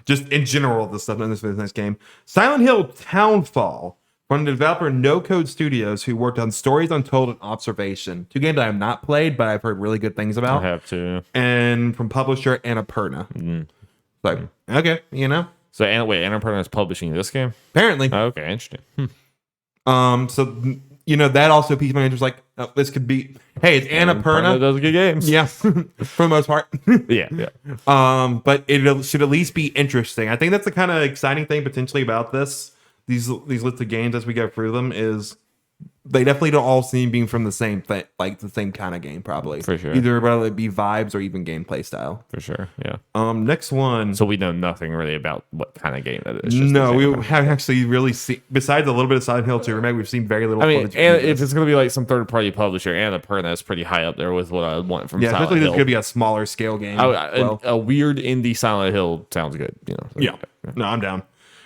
Speaker 2: just in general, the stuff in this game, Silent Hill Townfall. From the developer No Code Studios, who worked on Stories Untold and Observation. 2 games I have not played, but I've heard really good things about.
Speaker 1: I have to.
Speaker 2: And from publisher Annapurna. So, okay,
Speaker 1: So, Annapurna is publishing this game?
Speaker 2: Apparently.
Speaker 1: Oh, okay, interesting.
Speaker 2: So, that also piqued my interest. Like, this could be, hey, it's Annapurna.
Speaker 1: Does good games.
Speaker 2: Yeah, for the most part.
Speaker 1: Yeah.
Speaker 2: But it should at least be interesting. I think that's the kind of exciting thing potentially about this. These lists of games as we go through them is they definitely don't all seem being from the same thing, like the same kind of game, probably.
Speaker 1: For sure.
Speaker 2: Either whether it be vibes or even gameplay style.
Speaker 1: For sure, yeah.
Speaker 2: Next one.
Speaker 1: So we know nothing really about what kind of game that is.
Speaker 2: No, we haven't actually really seen, besides a little bit of Silent Hill 2 Remake, we've seen very little
Speaker 1: footage. And if it's going to be like some third-party publisher, Annapurna is pretty high up there with what I want from Silent Hill.
Speaker 2: Especially this could be a smaller scale game.
Speaker 1: A weird indie Silent Hill sounds good.
Speaker 2: No, I'm down.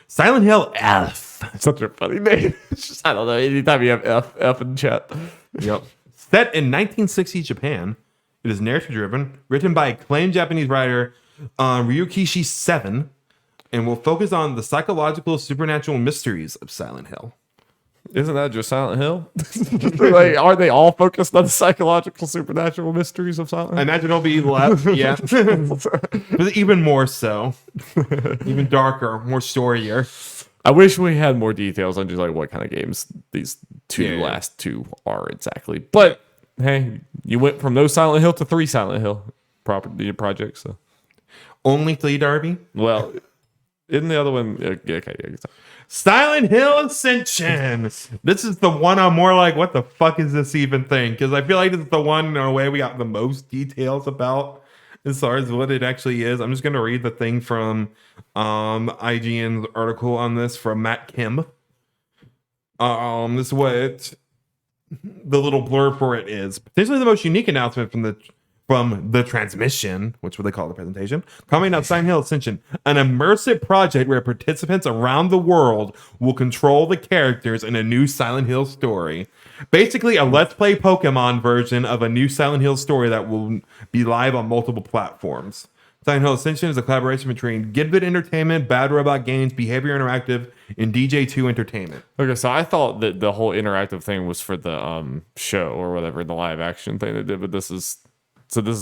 Speaker 2: Silent Hill F.
Speaker 1: Such a funny name. It's just, I don't know. Anytime you have F in chat.
Speaker 2: Yep. Set in 1960s Japan, it is narrative driven, written by acclaimed Japanese writer Ryukishi 7, and will focus on the psychological supernatural mysteries of Silent Hill.
Speaker 1: Isn't that just Silent Hill? Like, are they all focused on the psychological supernatural mysteries of Silent Hill?
Speaker 2: I imagine it'll be left, yeah. But even more so. Even darker, more storier.
Speaker 1: I wish we had more details on just like what kind of games these last two are exactly. But hey, you went from no Silent Hill to 3 Silent Hill projects. So.
Speaker 2: Only 3, Darby?
Speaker 1: Well, isn't the other one... Okay.
Speaker 2: Silent Hill Ascension. This is the one I'm more like, what the fuck is this even thing? Because I feel like this is the one in a way we got the most details about as far as what it actually is. I'm just going to read the thing from IGN's article on this from Matt Kim. This is what the little blurb for it is. Potentially the most unique announcement from the transmission, which what they call the presentation, coming out Silent Hill Ascension, an immersive project where participants around the world will control the characters in a new Silent Hill story. Basically, a Let's Play Pokemon version of a new Silent Hill story that will be live on multiple platforms. Silent Hill Ascension is a collaboration between Gidbit Entertainment, Bad Robot Games, Behavior Interactive, and DJ2 Entertainment.
Speaker 1: Okay, so I thought that the whole interactive thing was for the show or whatever, the live action thing they did, but this is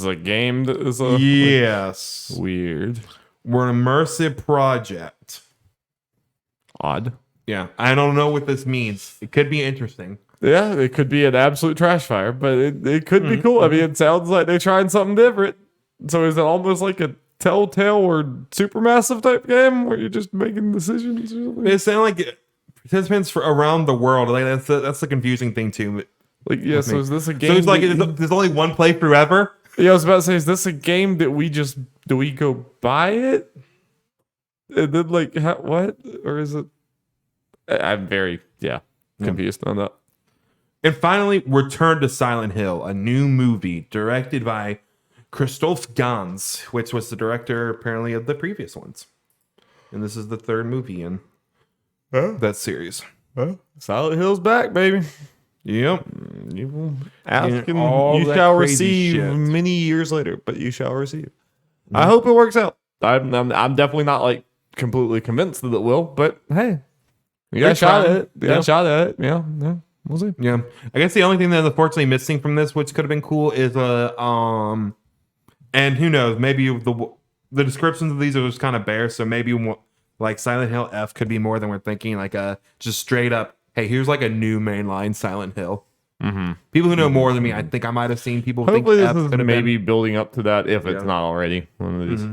Speaker 1: a game that is a...
Speaker 2: Yes.
Speaker 1: Weird.
Speaker 2: We're an immersive project.
Speaker 1: Odd.
Speaker 2: Yeah, I don't know what this means. It could be interesting.
Speaker 1: Yeah, it could be an absolute trash fire, but it could be cool. I mean, it sounds like they're trying something different. So is it almost like a Telltale or Supermassive type game where you're just making decisions?
Speaker 2: It sounds like participants around the world. Like that's the confusing thing too.
Speaker 1: Like, yeah, so is this a game?
Speaker 2: So it's like there's only one playthrough ever?
Speaker 1: Yeah, I was about to say, is this a game that do we go buy it? And then like, what? Or is it? I'm very, confused on that.
Speaker 2: And finally, Return to Silent Hill, a new movie directed by Christoph Gans, which was the director apparently of the previous ones. And this is the third movie in that series.
Speaker 1: Silent Hill's back, baby.
Speaker 2: Yep.
Speaker 1: You will ask and
Speaker 2: all
Speaker 1: you
Speaker 2: that
Speaker 1: shall
Speaker 2: crazy
Speaker 1: receive
Speaker 2: shit.
Speaker 1: many years later, but you shall receive. I hope it works out. I'm definitely not like completely convinced that it will, but hey, you got a shot at it. You got a shot at it. Yeah, we'll see.
Speaker 2: Yeah. I guess the only thing that's unfortunately missing from this, which could have been cool, is and who knows, maybe the descriptions of these are just kind of bare, so maybe like Silent Hill F could be more than we're thinking, like a just straight up, hey, here's like a new mainline Silent Hill. Mm-hmm. People who know more than me, I think I might have seen people
Speaker 1: Hopefully
Speaker 2: think
Speaker 1: this
Speaker 2: F
Speaker 1: is maybe building up to that if it's not already one of these.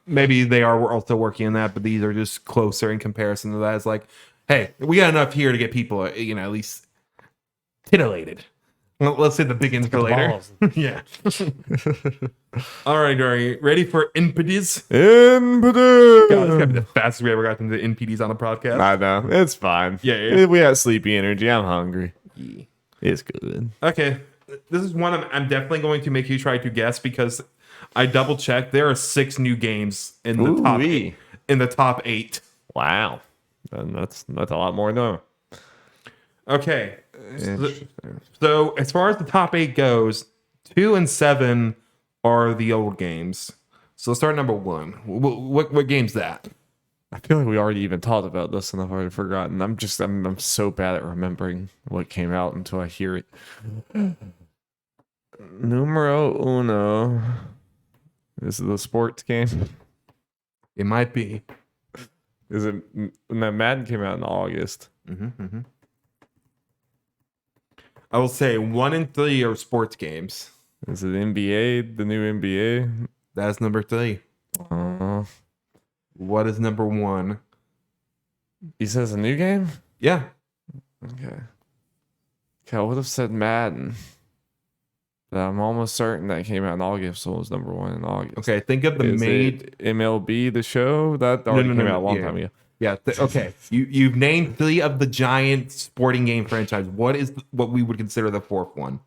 Speaker 2: Maybe they are also working on that, but these are just closer in comparison to that. It's like, hey, we got enough here to get people, at least titillated. Well, let's say the big ends for later. Yeah. All right, are you ready for NPDs?
Speaker 1: NPDs.
Speaker 2: God, this gotta be the fastest we ever got into NPDs on a podcast.
Speaker 1: I know. It's fine.
Speaker 2: Yeah.
Speaker 1: We have sleepy energy. I'm hungry.
Speaker 2: Yeah.
Speaker 1: It's good.
Speaker 2: Okay. This is one I'm definitely going to make you try to guess because I double checked. There are 6 new games in the top 8. In the top 8.
Speaker 1: Wow. Then that's a lot more than normal.
Speaker 2: Okay. So as far as the top 8 goes, 2 and 7 are the old games. So let's start number 1. What game's that?
Speaker 1: I feel like we already even talked about this and I've already forgotten. I'm so bad at remembering what came out until I hear it. Numero uno. Is it the sports game?
Speaker 2: It might be.
Speaker 1: Is it? No, Madden came out in August.
Speaker 2: I will say 1 and 3 are sports games.
Speaker 1: Is it NBA? The new NBA?
Speaker 2: That's number 3. What is number 1?
Speaker 1: He says a new game?
Speaker 2: Yeah.
Speaker 1: Okay, I would have said Madden. But I'm almost certain that came out in August, so it was number 1 in August.
Speaker 2: Okay, think of the
Speaker 1: MLB, the show? That already came out a long time ago.
Speaker 2: Yeah. Okay. You've named 3 of the giant sporting game franchise. What is what we would consider the 4th one?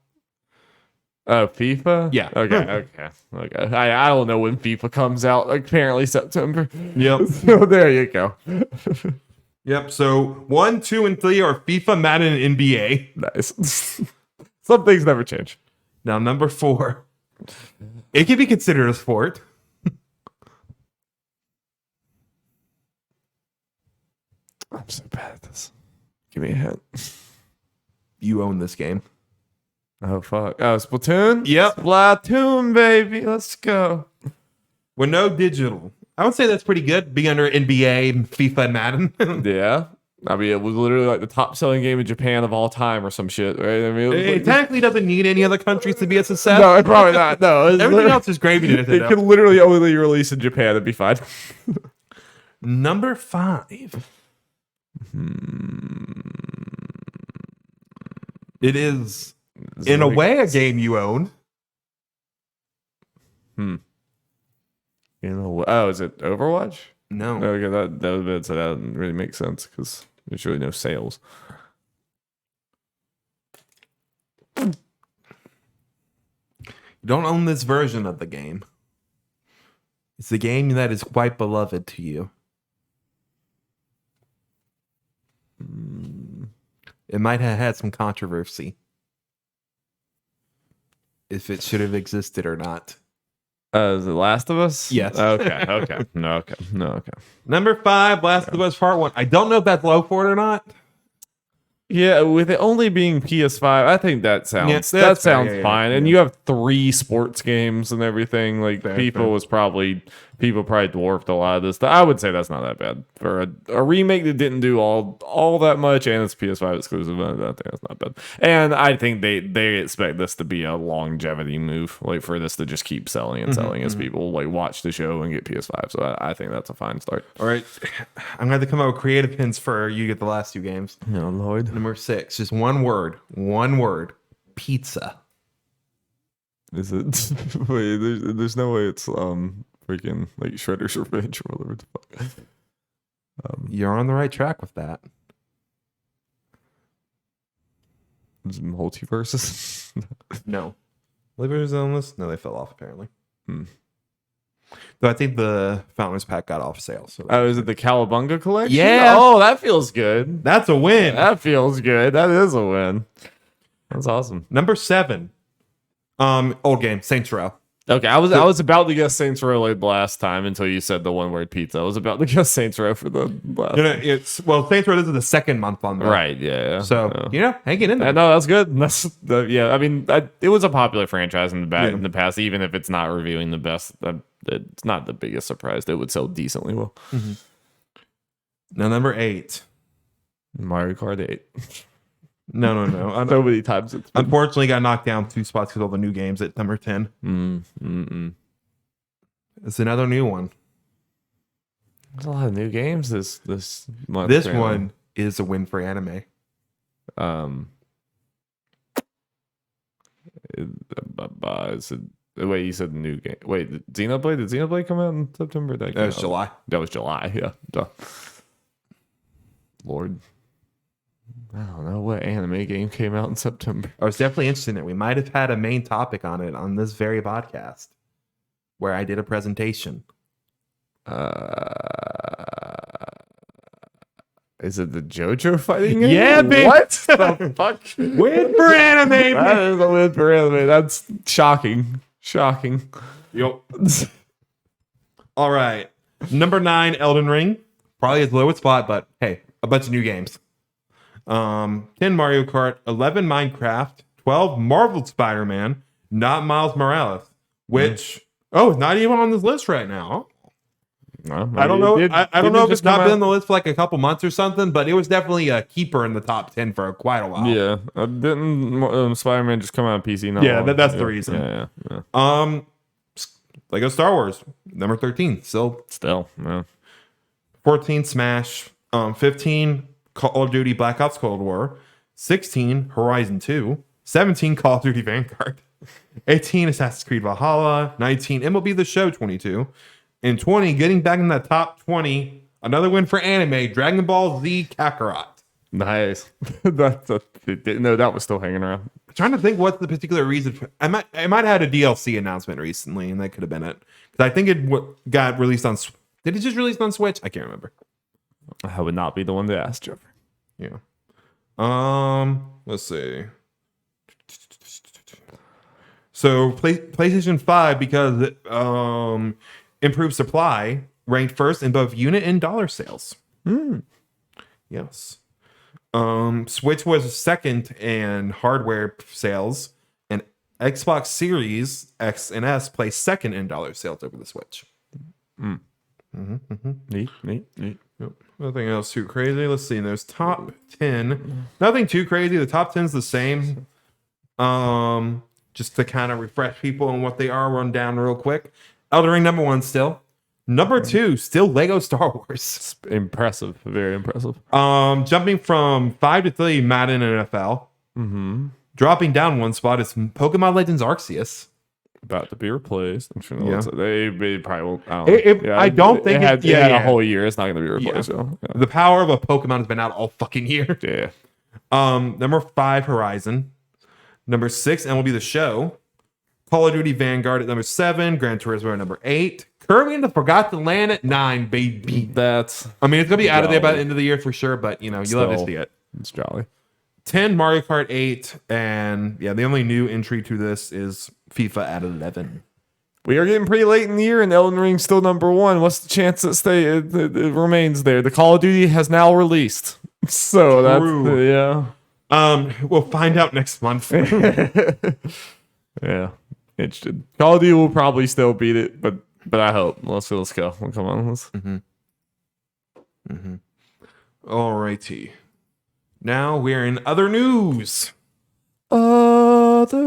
Speaker 1: Oh, FIFA?
Speaker 2: Yeah.
Speaker 1: Okay. I don't know when FIFA comes out. Apparently September.
Speaker 2: Yep.
Speaker 1: So there you go.
Speaker 2: Yep. So 1, 2, and 3 are FIFA, Madden, and NBA.
Speaker 1: Nice. Some things never change.
Speaker 2: Now number 4, it can be considered a sport.
Speaker 1: I'm so bad at this. Give me a hint.
Speaker 2: You own this game.
Speaker 1: Oh, fuck. Oh, Splatoon?
Speaker 2: Yep.
Speaker 1: Splatoon, baby. Let's go.
Speaker 2: With no digital. I would say that's pretty good. Be under NBA, FIFA, and Madden.
Speaker 1: Yeah. I mean, it was literally like the top selling game in Japan of all time or some shit, right? I mean,
Speaker 2: It technically doesn't need any other countries to be a success.
Speaker 1: No, probably not. No,
Speaker 2: Everything else is gravy to
Speaker 1: it can literally only release in Japan and be fine.
Speaker 2: Number 5. It is, in a way, a game you own.
Speaker 1: Oh, is it Overwatch?
Speaker 2: No.
Speaker 1: Okay, that doesn't really make sense because there's really no sales.
Speaker 2: You don't own this version of the game. It's a game that is quite beloved to you. It might have had some controversy if it should have existed or not.
Speaker 1: Is it Last of Us?
Speaker 2: Yes.
Speaker 1: Okay. No, okay.
Speaker 2: Number 5, Last of Us Part 1. I don't know if that's low for it or not.
Speaker 1: Yeah, with it only being PS5, I think that sounds fine. And you have 3 sports games and everything. Like people probably dwarfed a lot of this. I would say that's not that bad for a remake that didn't do all that much, and it's PS5 exclusive. I think that's not bad. And I think they expect this to be a longevity move, like for this to just keep selling and selling as people like watch the show and get PS5. So I think that's a fine start.
Speaker 2: All right, I'm going to come up with creative hints for you to get the last 2 games.
Speaker 1: No, Lord.
Speaker 2: Number 6, just one word, pizza.
Speaker 1: Is it? Wait, there's no way it's freaking like Shredder's Revenge or whatever the fuck.
Speaker 2: You're on the right track with that.
Speaker 1: Multiverses.
Speaker 2: No. Livers on this? No, they fell off apparently. So I think the Founders Pack got off sale. So
Speaker 1: Is it the Cowabunga collection?
Speaker 2: Yeah.
Speaker 1: Oh, that feels good.
Speaker 2: that's a win.
Speaker 1: That feels good. That is a win. That's awesome.
Speaker 2: Number 7. Old game, Saints Row.
Speaker 1: Okay, I was about to guess Saints Row like last time until you said the one word pizza. I was about to guess Saints Row for the last.
Speaker 2: Saints Row. This is the second month on that.
Speaker 1: Right. Yeah.
Speaker 2: So hang it in there.
Speaker 1: No, that's good. I mean, it was a popular franchise in the past. Even if it's not reviewing the best, it's not the biggest surprise. It would sell decently well.
Speaker 2: Mm-hmm. Now number 8,
Speaker 1: Mario Kart 8.
Speaker 2: No.
Speaker 1: So many times it's been...
Speaker 2: Unfortunately, got knocked down 2 spots because all the new games at number 10. It's another new one.
Speaker 1: There's a lot of new games this month.
Speaker 2: This one is a win for anime.
Speaker 1: Wait, you said new game. Wait, Xenoblade? Did Xenoblade come out in September?
Speaker 2: That was July.
Speaker 1: That was July, yeah. Duh. Lord. I don't know what anime game came out in September.
Speaker 2: I was definitely interested in it. We might have had a main topic on it on this very podcast where I did a presentation.
Speaker 1: Is it the JoJo fighting game?
Speaker 2: Yeah, baby.
Speaker 1: What the fuck?
Speaker 2: Win for anime.
Speaker 1: That is a win for anime. That's shocking. Shocking.
Speaker 2: Yep. All right. Number 9, Elden Ring. Probably his lowest spot, but hey, a bunch of new games. 10 Mario Kart, 11 Minecraft, 12 Marvel Spider-Man, not Miles Morales, which it's not even on this list right now.
Speaker 1: No,
Speaker 2: I don't know. I don't know if it's not been on the list for like a couple months or something, but it was definitely a keeper in the top 10 for quite a while.
Speaker 1: Yeah, didn't Spider-Man just come out on PC?
Speaker 2: Yeah, that's the reason.
Speaker 1: Yeah.
Speaker 2: Lego Star Wars, number 13, still.
Speaker 1: Yeah.
Speaker 2: 14 Smash, 15 Call of Duty Black Ops Cold War, 16 Horizon 2, 17 Call of Duty Vanguard, 18 Assassin's Creed Valhalla, 19 MLB The Show 22, and 20 getting back in that top 20. Another win for anime, Dragon Ball Z Kakarot.
Speaker 1: Nice. That was still hanging around.
Speaker 2: I'm trying to think what's the particular reason. I might have had a DLC announcement recently, and that could have been it. Because I think it got released on. Did it just release on Switch? I can't remember.
Speaker 1: I would not be the one to ask, Jeff.
Speaker 2: Yeah. Let's see. So PlayStation 5, because it improved supply, ranked first in both unit and dollar sales. Yes. Switch was second in hardware sales, and Xbox Series X and S placed second in dollar sales over the Switch.
Speaker 1: Neat.
Speaker 2: Yep. Nothing else too crazy. Let's see. There's top 10. Nothing too crazy. The top 10's the same. Just to kind of refresh people on what they are, run down real quick. Elden Ring number 1 still. Number 2, still Lego Star Wars.
Speaker 1: Impressive. Very impressive.
Speaker 2: Jumping from 5 to 3, Madden NFL. Dropping down 1 spot is Pokemon Legends Arceus.
Speaker 1: About to be replaced. I'm sure they probably won't.
Speaker 2: I don't think
Speaker 1: it had a whole year. It's not going to be replaced.
Speaker 2: Yeah.
Speaker 1: So,
Speaker 2: The power of a Pokemon has been out all fucking year.
Speaker 1: yeah.
Speaker 2: Number 5, Horizon. Number 6, MLB The Show. Call of Duty Vanguard at number 7. Gran Turismo at number 8. Kirby and the Forgotten Land at 9, baby.
Speaker 1: That's.
Speaker 2: I mean, it's gonna be out of there by the end of the year for sure, but you love to see it.
Speaker 1: It's jolly.
Speaker 2: 10 Mario Kart 8, and the only new entry to this is FIFA at 11.
Speaker 1: We are getting pretty late in the year, and Elden Ring's still number 1. What's the chance that it remains there? The Call of Duty has now released, so that's
Speaker 2: We'll find out next month.
Speaker 1: Yeah, interested. Call of Duty will probably still beat it, but I hope. Let's go. Come on,
Speaker 2: Alrighty. Now we're in other news.
Speaker 1: Other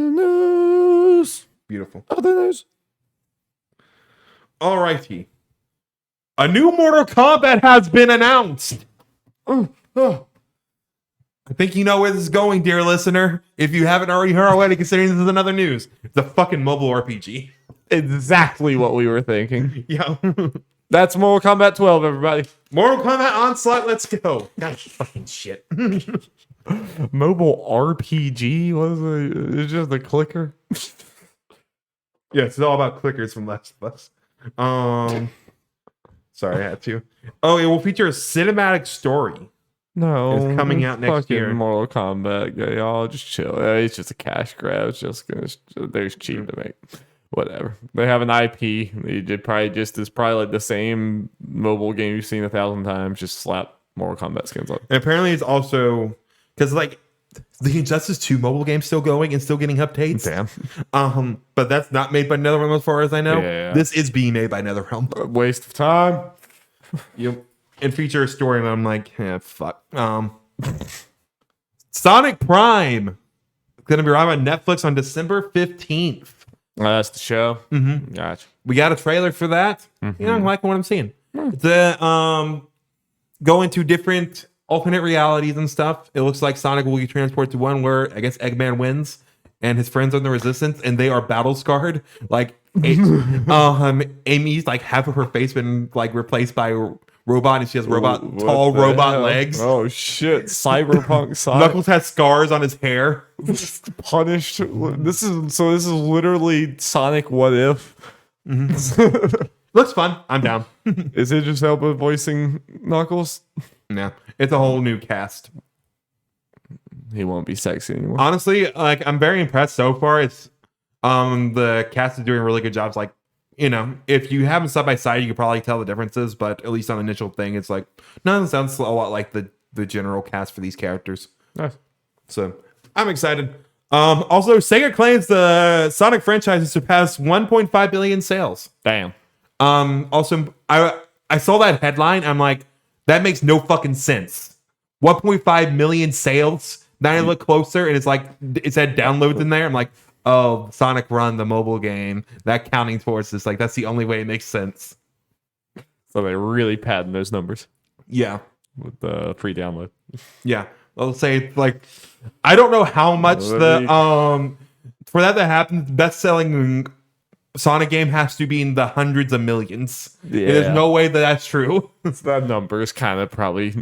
Speaker 1: news.
Speaker 2: Beautiful.
Speaker 1: Other news.
Speaker 2: Alrighty. A new Mortal Kombat has been announced. I think you know where this is going, dear listener. If you haven't already heard already, considering this is another news. It's a fucking mobile RPG.
Speaker 1: Exactly what we were thinking.
Speaker 2: Yeah.
Speaker 1: That's Mortal Kombat 12, everybody.
Speaker 2: Mortal Kombat Onslaught, let's go. God, fucking shit.
Speaker 1: Mobile RPG? What is it? It's just a clicker.
Speaker 2: Yeah, it's all about clickers from Last of Us. Sorry, I had to. Oh, it will feature a cinematic story.
Speaker 1: No,
Speaker 2: It's coming out next
Speaker 1: fucking
Speaker 2: year.
Speaker 1: Mortal Kombat, y'all just chill. It's just a cash grab. It's just gonna. They're cheap to make. Whatever. They have an IP. They did probably just is probably like the same mobile game you've seen 1,000 times. Just slap Mortal Kombat skins on.
Speaker 2: And apparently, it's also because like the Injustice 2 mobile game's still going and still getting updates.
Speaker 1: Damn.
Speaker 2: But that's not made by NetherRealm as far as I know.
Speaker 1: Yeah.
Speaker 2: This is being made by NetherRealm.
Speaker 1: Waste of time.
Speaker 2: Yep. And feature a story, and I'm like, yeah, fuck. Sonic Prime. It's gonna be right on Netflix on December 15th.
Speaker 1: That's the show.
Speaker 2: Mm-hmm.
Speaker 1: Gotcha.
Speaker 2: We got a trailer for that.
Speaker 1: Mm-hmm.
Speaker 2: You know, I'm liking what I'm seeing. The go into different alternate realities and stuff. It looks like Sonic will be transported to one where I guess Eggman wins and his friends are in the Resistance and they are battle scarred. Like Amy's like half of her face been like replaced by a robot and she has tall robot legs.
Speaker 1: Oh shit! Cyberpunk Sonic.
Speaker 2: Knuckles has scars on his hair.
Speaker 1: Punished. This is literally Sonic. What if?
Speaker 2: Looks fun. I'm down.
Speaker 1: Is it just Elba voicing Knuckles?
Speaker 2: No, it's a whole new cast.
Speaker 1: He won't be sexy anymore.
Speaker 2: Honestly, like I'm very impressed so far. It's the cast is doing really good jobs. Like, you know, if you have them side by side, you could probably tell the differences. But at least on the initial thing, it's like no, it sounds a lot like the general cast for these characters.
Speaker 1: Nice.
Speaker 2: So I'm excited. Also, Sega claims the Sonic franchise has surpassed 1.5 billion sales.
Speaker 1: Damn.
Speaker 2: Also, I saw that headline. I'm like, that makes no fucking sense. 1.5 million sales. Then I look closer and it's like it said downloads in there. I'm like, oh, Sonic Run, the mobile game, that counting towards this. Like that's the only way it makes sense.
Speaker 1: So they really padding those numbers
Speaker 2: Yeah,
Speaker 1: with the free download.
Speaker 2: yeah. I'll say like, I don't know how much for that to happen. Best selling Sonic game has to be in the hundreds of millions.
Speaker 1: Yeah.
Speaker 2: There's no way that that's true.
Speaker 1: That number is kind of probably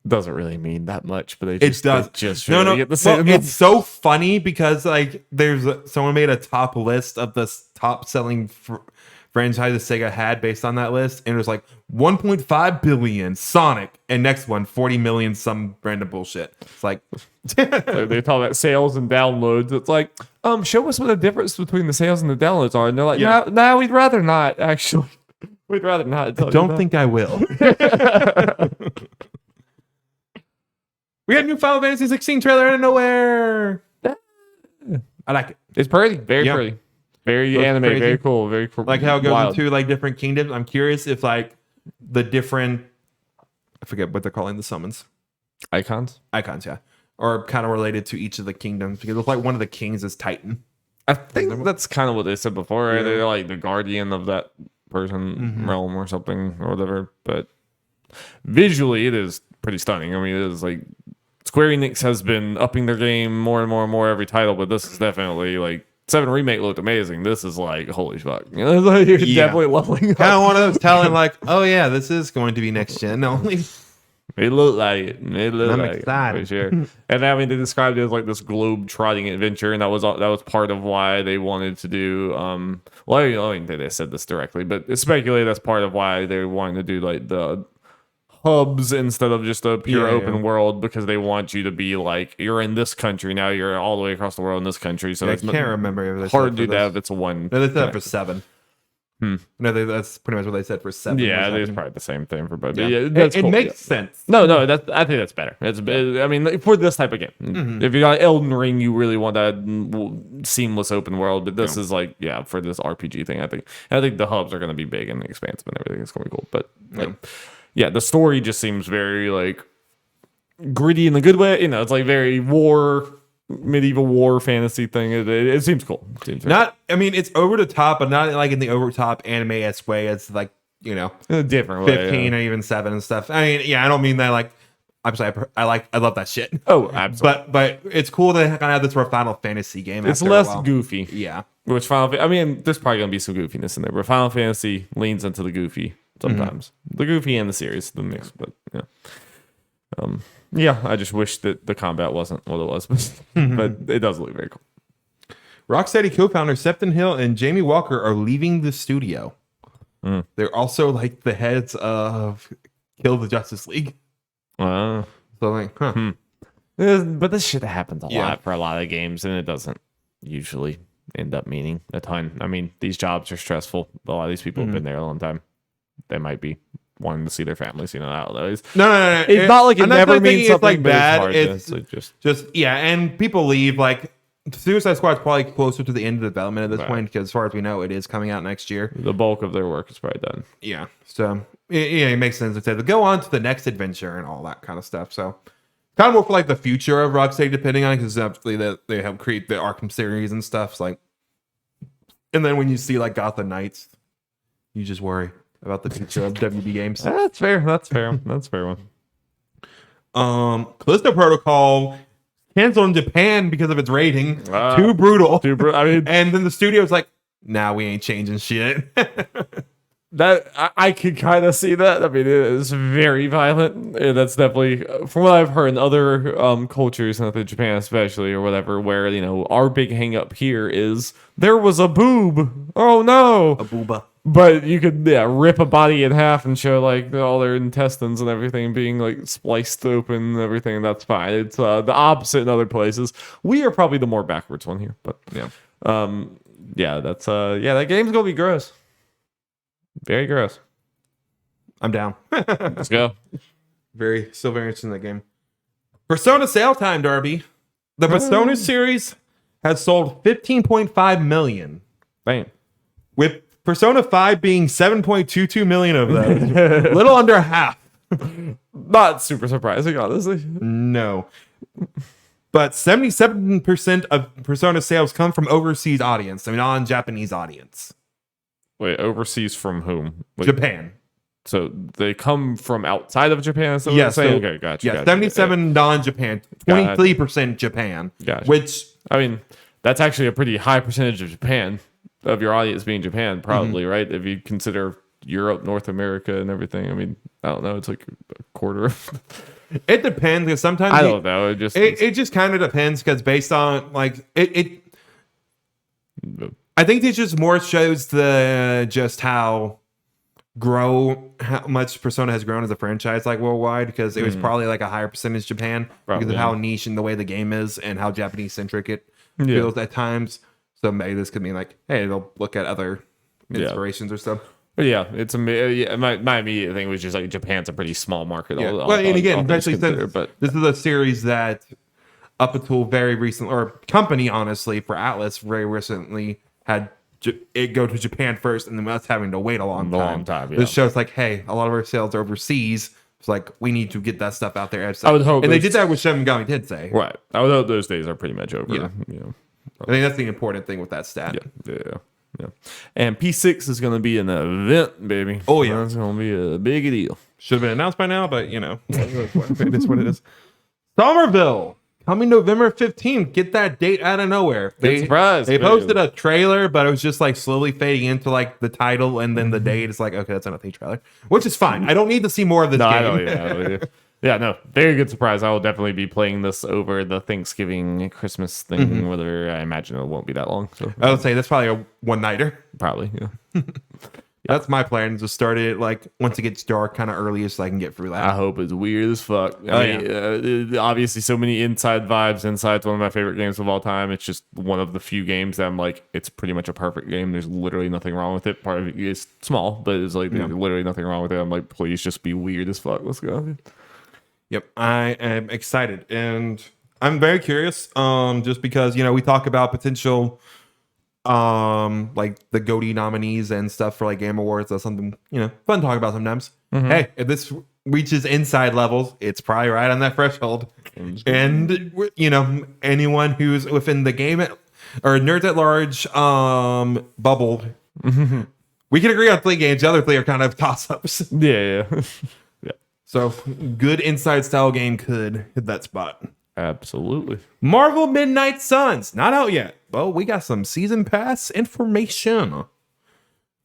Speaker 1: doesn't really mean that much, but
Speaker 2: It does.
Speaker 1: Just
Speaker 2: No,
Speaker 1: really get the
Speaker 2: well,
Speaker 1: same.
Speaker 2: it's so funny because like someone made a top list of the top selling franchises Sega had based on that list, and it was like 1.5 billion Sonic, and next one 40 million some random bullshit. It's like
Speaker 1: they call that sales and downloads. It's like, show us what the difference between the sales and the downloads are, and they're like, no, we'd rather not. Actually, we'd rather not.
Speaker 2: I don't think I will. We had a new Final Fantasy 16 trailer out of nowhere. I like it.
Speaker 1: It's pretty, very pretty, very
Speaker 2: Looks
Speaker 1: anime,
Speaker 2: crazy.
Speaker 1: very cool, very cool.
Speaker 2: Like how it goes
Speaker 1: wild.
Speaker 2: into like different kingdoms. I'm curious if like the different, I forget what they're calling the summons.
Speaker 1: icons.
Speaker 2: Icons, yeah. Or kind of related to each of the kingdoms because it looks like one of the kings is Titan.
Speaker 1: I think that's kind of what they said before. Right?
Speaker 2: Yeah.
Speaker 1: They're like the guardian of that person realm or something or whatever. But visually, it is pretty stunning. I mean, it is like Square Enix has been upping their game more and more and more every title, but this is definitely like 7 Remake looked amazing. This is like holy fuck. You know, like you're definitely leveling up.
Speaker 2: Kind of one of those telling like, oh yeah, this is going to be next gen only.
Speaker 1: It looked like it. It looked
Speaker 2: I'm
Speaker 1: like
Speaker 2: excited.
Speaker 1: it, for sure. And I mean, they described it as like this globe-trotting adventure, and that was part of why they wanted to do. Well, I don't think they said this directly, but it's speculated that's part of why they wanted to do like the hubs instead of just a pure open world, because they want you to be like you're in this country now, you're all the way across the world in this country. So
Speaker 2: I
Speaker 1: it's
Speaker 2: can't remember if they
Speaker 1: hard
Speaker 2: said
Speaker 1: to
Speaker 2: for
Speaker 1: do that
Speaker 2: this.
Speaker 1: if it's a one.
Speaker 2: No, they said that for 7. No, that's pretty much what they said for 7.
Speaker 1: Yeah,
Speaker 2: was
Speaker 1: it's
Speaker 2: that?
Speaker 1: probably the same thing for both.
Speaker 2: Yeah.
Speaker 1: Yeah, that's
Speaker 2: It
Speaker 1: cool.
Speaker 2: makes sense.
Speaker 1: No, I think that's better. I mean, like, for this type of game, if you got Elden Ring, you really want that seamless open world. But this is like, for this RPG thing, I think the hubs are going to be big and expansive and everything. It's going to be cool. But like, the story just seems very like gritty in a good way. You know, it's like very medieval war fantasy thing. It seems cool.
Speaker 2: I mean, it's over the top, but not like in the over the top anime-esque way. It's like, you know,
Speaker 1: in a different way.
Speaker 2: 15 or even 7 and stuff. I mean, I don't mean that like. I'm sorry, I love that shit.
Speaker 1: Oh, absolutely.
Speaker 2: But it's cool to kind of have this for a Final Fantasy game.
Speaker 1: It's
Speaker 2: after a
Speaker 1: less
Speaker 2: while.
Speaker 1: goofy.
Speaker 2: Yeah.
Speaker 1: Which I mean, there's probably gonna be some goofiness in there, but Final Fantasy leans into the goofy sometimes. The goofy and the serious, the mix. But Yeah, I just wish that the combat wasn't what it was, but it does look very cool.
Speaker 2: Rocksteady co-founder Septon Hill and Jamie Walker are leaving the studio. They're also like the heads of Kill the Justice League. So like,
Speaker 1: But this shit happens a lot for a lot of games, and it doesn't usually end up meaning a ton. I mean, these jobs are stressful. A lot of these people have been there a long time. They might be wanting to see their families, I don't know.
Speaker 2: No.
Speaker 1: It's not like it never means something
Speaker 2: like bad.
Speaker 1: It's like
Speaker 2: just and people leave. Like Suicide Squad is probably closer to the end of development at this point because, as far as we know, it is coming out next year.
Speaker 1: The bulk of their work is probably done.
Speaker 2: Yeah, so it makes sense to say to go on to the next adventure and all that kind of stuff. So kind of more for like the future of Rocksteady, depending on it, because obviously they help create the Arkham series and stuff. So like, and then when you see like Gotham Knights, you just worry about the future of WB games.
Speaker 1: That's fair. That's fair. That's a fair one.
Speaker 2: Callisto Protocol canceled in Japan because of its rating. Too brutal.
Speaker 1: I mean,
Speaker 2: and then the studio's like, nah, we ain't changing shit.
Speaker 1: that I could kind of see that. I mean, it is very violent. And that's definitely, from what I've heard in other cultures, not in Japan especially, or whatever, where, our big hang up here is there was a boob. Oh no.
Speaker 2: A booba.
Speaker 1: But you could rip a body in half and show like all their intestines and everything being like spliced open and everything. That's fine. It's the opposite in other places. We are probably the more backwards one here, but that's that game's gonna be gross. Very gross.
Speaker 2: I'm down.
Speaker 1: Let's go.
Speaker 2: Still very interested in that game. Persona sale time, Darby. The Persona series has sold 15.5 million.
Speaker 1: Bam.
Speaker 2: With Persona 5 being 7.22 million of those. A little under half.
Speaker 1: Not super surprising, honestly.
Speaker 2: No. But 77% of Persona sales come from overseas audience. I mean, non-Japanese audience.
Speaker 1: Wait, overseas from whom?
Speaker 2: Japan.
Speaker 1: So they come from outside of Japan? So
Speaker 2: yes.
Speaker 1: Yeah, okay, gotcha.
Speaker 2: Yeah, 77 non-Japan, 23% Japan.
Speaker 1: Gotcha.
Speaker 2: Which,
Speaker 1: I mean, that's actually a pretty high percentage of Japan. Of your audience being Japan, probably, right? If you consider Europe, North America, and everything. I mean, I don't know. It's like a quarter of.
Speaker 2: It depends because sometimes
Speaker 1: I don't know.
Speaker 2: It just kind of depends because based on like it. I think it just more shows just how much Persona has grown as a franchise like worldwide because it was probably like a higher percentage Japan because of how niche and the way the game is and how Japanese centric it feels at times. So maybe this could mean like, hey, they'll look at other inspirations or stuff.
Speaker 1: But yeah, it's my immediate thing was just like Japan's a pretty small market.
Speaker 2: Yeah. And again, especially since this is a series that up until very recent, or company honestly for Atlas very recently had it go to Japan first, and then us having to wait a long time. This shows like, hey, a lot of our sales are overseas. It's like we need to get that stuff out there.
Speaker 1: I would hope,
Speaker 2: and they did that with Shin Megami Tensei.
Speaker 1: Right. I would hope those days are pretty much over.
Speaker 2: Yeah. I think that's the important thing with that stat.
Speaker 1: Yeah. And P6 is going to be an event, baby.
Speaker 2: Oh, yeah.
Speaker 1: It's going to be a big deal.
Speaker 2: Should have been announced by now, but it is what it is. Somerville, coming November 15th. Get that date out of nowhere.
Speaker 1: They
Speaker 2: posted a trailer, but it was just like slowly fading into like the title and then the date. It's like, okay, that's not a trailer, which is fine. I don't need to see more of this game.
Speaker 1: No, very good surprise. I will definitely be playing this over the Thanksgiving, Christmas thing, whether I imagine it won't be that long. So
Speaker 2: I would say that's probably a one-nighter.
Speaker 1: Probably, yeah.
Speaker 2: That's my plan, to start it like once it gets dark kind of early so I can get through that.
Speaker 1: I hope it's weird as fuck. I mean, obviously so many inside vibes. Inside's one of my favorite games of all time. It's just one of the few games that I'm like, it's pretty much a perfect game. There's literally nothing wrong with it. Part of it is small, but it's like there's literally nothing wrong with it. I'm like, please just be weird as fuck. Let's go.
Speaker 2: Yep, I am excited and I'm very curious. Just because we talk about potential, like the GOTY nominees and stuff for like Game Awards. That's something fun to talk about sometimes. Hey, if this reaches inside levels, it's probably right on that threshold. And anyone who's within the game or Nerds at Large bubble, we can agree on 3 games. The other 3 are kind of toss-ups.
Speaker 1: Yeah.
Speaker 2: So, good inside style game could hit that spot.
Speaker 1: Absolutely.
Speaker 2: Marvel Midnight Suns, not out yet. Well, we got some season pass information.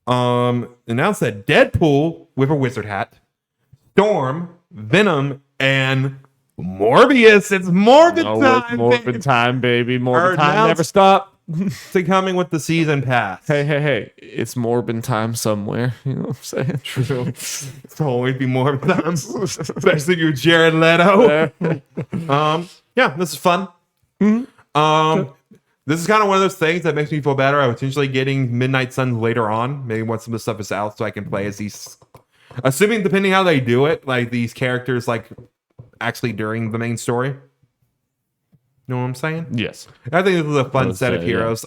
Speaker 2: Announced that Deadpool with a wizard hat, Storm, Venom, and Morbius. It's Morbid
Speaker 1: Oh,
Speaker 2: time.
Speaker 1: it's Morbid time, baby. Morbid time
Speaker 2: Announced-
Speaker 1: never stop.
Speaker 2: It's coming with the season pass.
Speaker 1: Hey. It's Morbid time somewhere. You know what I'm saying?
Speaker 2: True. It's always be Morbid time. Especially if you're Jared Leto. Yeah, this is fun. This is kind of one of those things that makes me feel better. I'm potentially getting Midnight Suns later on. Maybe once some of the stuff is out so I can play as these. Assuming, depending how they do it, like these characters, like actually during the main story. You know what I'm saying?
Speaker 1: Yes.
Speaker 2: I think this is a fun set of heroes.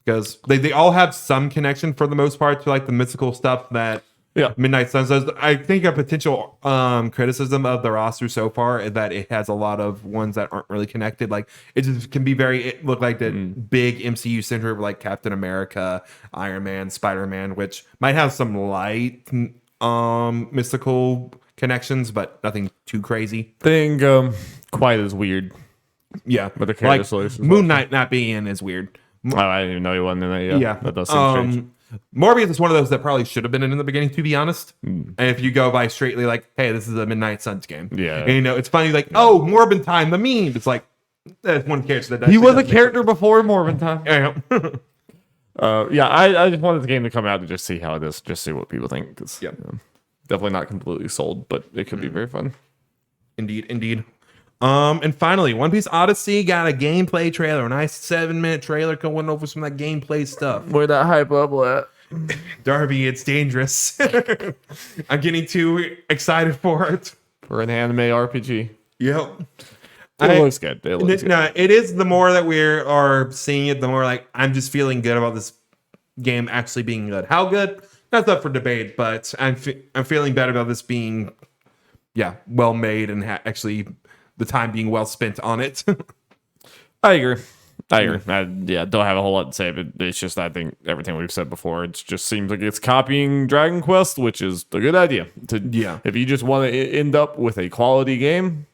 Speaker 2: Because they all have some connection for the most part to like the mythical stuff that Midnight Suns does. I think a potential criticism of the roster so far is that it has a lot of ones that aren't really connected. Like it just can be look like the big MCU center like Captain America, Iron Man, Spider-Man, which might have some light mystical connections, but nothing too crazy.
Speaker 1: Thing quite as weird.
Speaker 2: Yeah,
Speaker 1: but the character
Speaker 2: like Moon Knight not being in is weird.
Speaker 1: Oh, I didn't even know he wasn't in that. Yeah, that does seem strange.
Speaker 2: Morbius is one of those that probably should have been in the beginning, to be honest. And if you go by straightly like, hey, this is a Midnight Suns game.
Speaker 1: Yeah.
Speaker 2: And, it's funny, like, oh, Morbid time, the meme. It's like, that's one character that
Speaker 1: he was a character before Morbid time.
Speaker 2: Yeah.
Speaker 1: I just wanted the game to come out to just see how it is, just see what people think. Cause, definitely not completely sold, but it could be very fun.
Speaker 2: Indeed. And finally, One Piece Odyssey got a gameplay trailer, a nice 7-minute trailer going over some of that gameplay stuff.
Speaker 1: Where that hype up at?
Speaker 2: Darby, it's dangerous. I'm getting too excited for it.
Speaker 1: For an anime RPG.
Speaker 2: Yep.
Speaker 1: It looks good.
Speaker 2: No, it is. The more that we are seeing it, the more like I'm just feeling good about this game actually being good. How good? That's up for debate, but I'm feeling better about this being, well made and actually the time being well spent on it.
Speaker 1: I agree. I don't have a whole lot to say, but it's just I think everything we've said before, it just seems like it's copying Dragon Quest, which is a good idea. If you just want to end up with a quality game,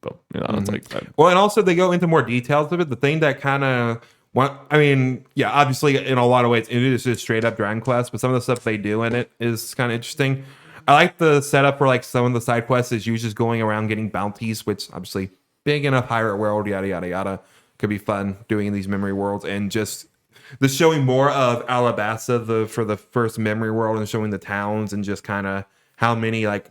Speaker 1: but it's like that.
Speaker 2: Well, and also they go into more details of it. The thing that kind of obviously in a lot of ways it is just straight up Dragon Quest, but some of the stuff they do in it is kind of interesting. I like the setup for like some of the side quests is you just going around getting bounties, which obviously big enough pirate world, yada yada yada, could be fun doing in these memory worlds, and just the showing more of Alabasta for the first memory world and showing the towns and just kind of how many like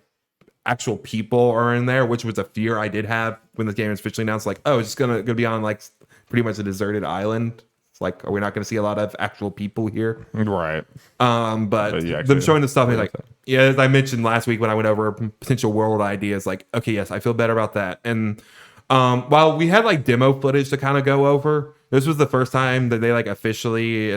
Speaker 2: actual people are in there, which was a fear I did have when the game was officially announced. Like, oh, it's just gonna be on like pretty much a deserted island. It's like, are we not going to see a lot of actual people here?
Speaker 1: Right.
Speaker 2: But them showing the stuff, like, as I mentioned last week when I went over potential world ideas, like, okay, yes, I feel better about that. And while we had like demo footage to kind of go over, this was the first time that they like officially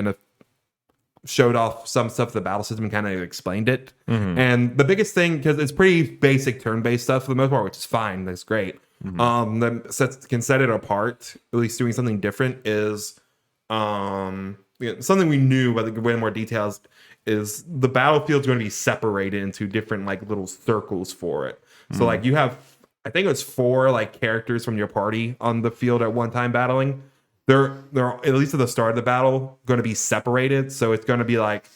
Speaker 2: showed off some stuff of the battle system and kind of explained it. And the biggest thing, because it's pretty basic turn-based stuff for the most part, which is fine, that's great. That can set it apart, at least doing something different, is something we knew, but way more details, is the battlefield's going to be separated into different like little circles for it. So like you have, I think it was 4 like characters from your party on the field at one time battling. They're at least at the start of the battle going to be separated. So it's going to be like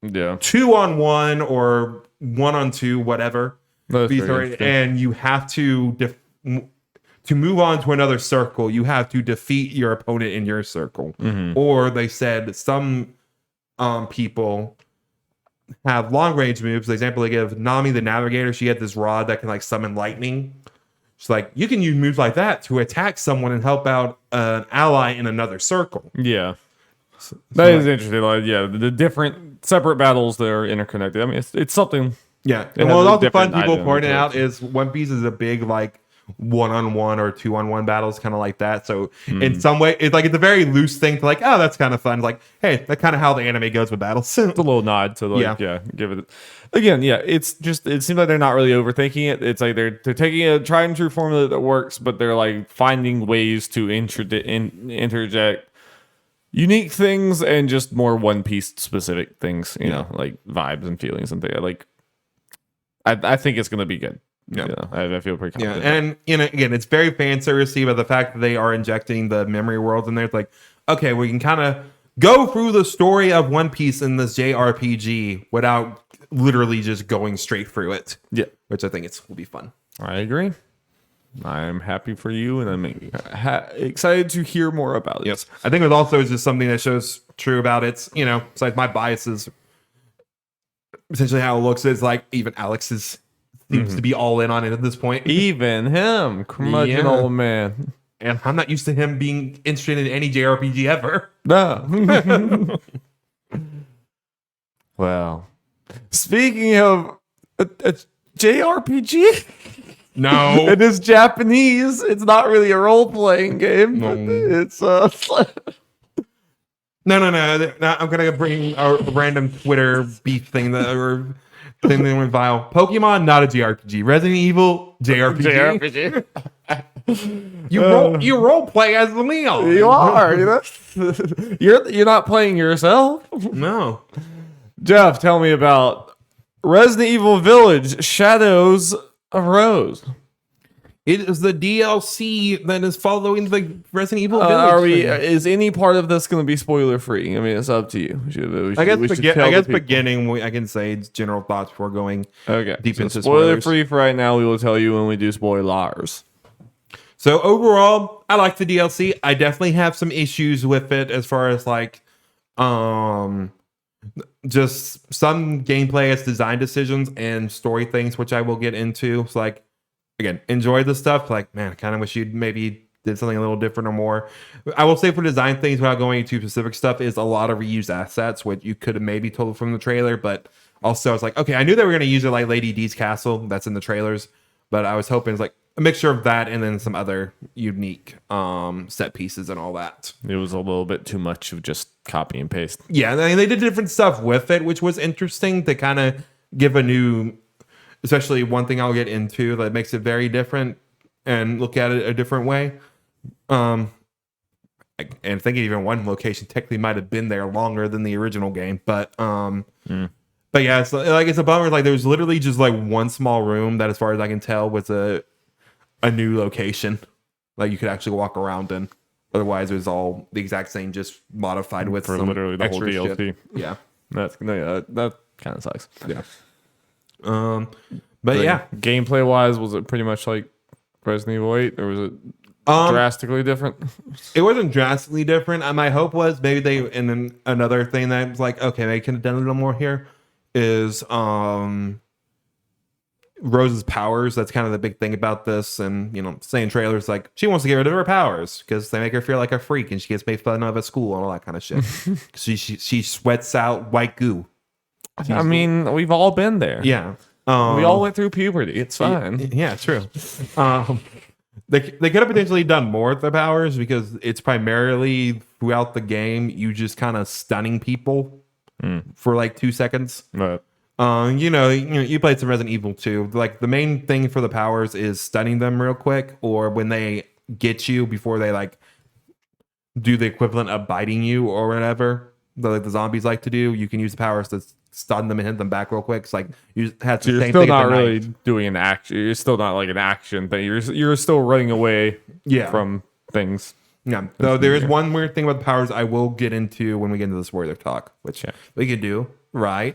Speaker 2: 2-on-1 or 1-on-2, whatever. And you have to move on to another circle, you have to defeat your opponent in your circle. Or they said some people have long range moves. For example, they give Nami the Navigator. She had this rod that can like summon lightning. She's like, you can use moves like that to attack someone and help out an ally in another circle.
Speaker 1: Yeah. That is interesting. Like, the different separate battles that are interconnected. I mean, it's something.
Speaker 2: Yeah. And what also fun people pointed out is One Piece is a big like 1-on-1 or 2-on-1 battles, kind of like that. So in some way, it's a very loose thing to like, oh, that's kind of fun. Like, hey, that's kind of how the anime goes with battles.
Speaker 1: It's a little nod to like, give it again. Yeah, it's just, it seems like they're not really overthinking it. It's like they're taking a tried and true formula that works, but they're like finding ways to interject unique things and just more One Piece specific things, you know, like vibes and feelings and things. Like, I think it's gonna be good. Yeah, I feel pretty confident.
Speaker 2: Yeah, and again, it's very fan servicey, but the fact that they are injecting the memory worlds in there, it's like, okay, we can kind of go through the story of One Piece in this JRPG without literally just going straight through it.
Speaker 1: Yeah.
Speaker 2: Which I think will be fun.
Speaker 1: I agree. I'm happy for you, and I'm excited to hear more about it.
Speaker 2: Yes. I think it also is just something that shows true about it. Besides my biases, essentially how it looks is like even Alex's seems to be all in on it at this point.
Speaker 1: Even him, curmudgeon old man.
Speaker 2: And I'm not used to him being interested in any JRPG ever.
Speaker 1: No. Well, speaking of a JRPG,
Speaker 2: No.
Speaker 1: it is Japanese. It's not really a role-playing game.
Speaker 2: No.
Speaker 1: It's
Speaker 2: No. I'm gonna bring a random Twitter beef thing or thing that went viral. Pokemon, not a JRPG. Resident Evil, JRPG. You role play as Leon.
Speaker 1: You are. You're not playing yourself.
Speaker 2: No.
Speaker 1: Jeff, tell me about Resident Evil Village: Shadows of Rose.
Speaker 2: It is the DLC that is following the Resident Evil Village.
Speaker 1: Is any part of this going to be spoiler free? I mean, it's up to you.
Speaker 2: I guess beginning. I can say general thoughts before going deep into
Speaker 1: spoiler free for right now. We will tell you when we do spoilers.
Speaker 2: So overall, I like the DLC. I definitely have some issues with it as far as like, just some gameplay as design decisions and story things, which I will get into. It's like, again, enjoy the stuff. Like, man, I kind of wish you'd maybe did something a little different or more. I will say for design things, without going into specific stuff, is a lot of reused assets, which you could have maybe told from the trailer. But also, I was like, okay, I knew they were going to use it like Lady D's castle that's in the trailers, but I was hoping it's like a mixture of that and then some other unique set pieces and all that.
Speaker 1: It was a little bit too much of just copy and paste.
Speaker 2: Yeah, I mean, they did different stuff with it, which was interesting to kind of give a new, especially one thing I'll get into that makes it very different and look at it a different way. And I think even one location technically might have been there longer than the original game, but yeah, it's a bummer. Like there's literally just like one small room that, as far as I can tell, was a new location like you could actually walk around in. Otherwise, it was all the exact same, just modified with
Speaker 1: for
Speaker 2: some
Speaker 1: literally the whole
Speaker 2: extra
Speaker 1: DLC.
Speaker 2: shit. Yeah,
Speaker 1: that kind of sucks.
Speaker 2: Yeah. But yeah,
Speaker 1: gameplay wise, was it pretty much like Resident Evil 8, or was it drastically different?
Speaker 2: It wasn't drastically different. My hope was maybe they, and then another thing that was like, okay, they could have done a little more here is Rose's powers. That's kind of the big thing about this. And saying trailers like she wants to get rid of her powers because they make her feel like a freak and she gets made fun of at school and all that kind of shit. she sweats out white goo.
Speaker 1: I mean, we've all been there.
Speaker 2: Yeah.
Speaker 1: We all went through puberty. It's fine.
Speaker 2: Yeah, true. They could have potentially done more with the powers because it's primarily throughout the game you just kind of stunning people for like 2 seconds.
Speaker 1: Right.
Speaker 2: You played some Resident Evil 2. Like the main thing for the powers is stunning them real quick, or when they get you before they like do the equivalent of biting you or whatever. Like the zombies like to do. You can use the powers to stun them and hit them back real quick. It's like you had to.
Speaker 1: You're still not really doing an action. You're still not like an action thing. You're still running away. From things.
Speaker 2: Yeah. So there is one weird thing about the powers I will get into when we get into the spoiler talk, which we could do right.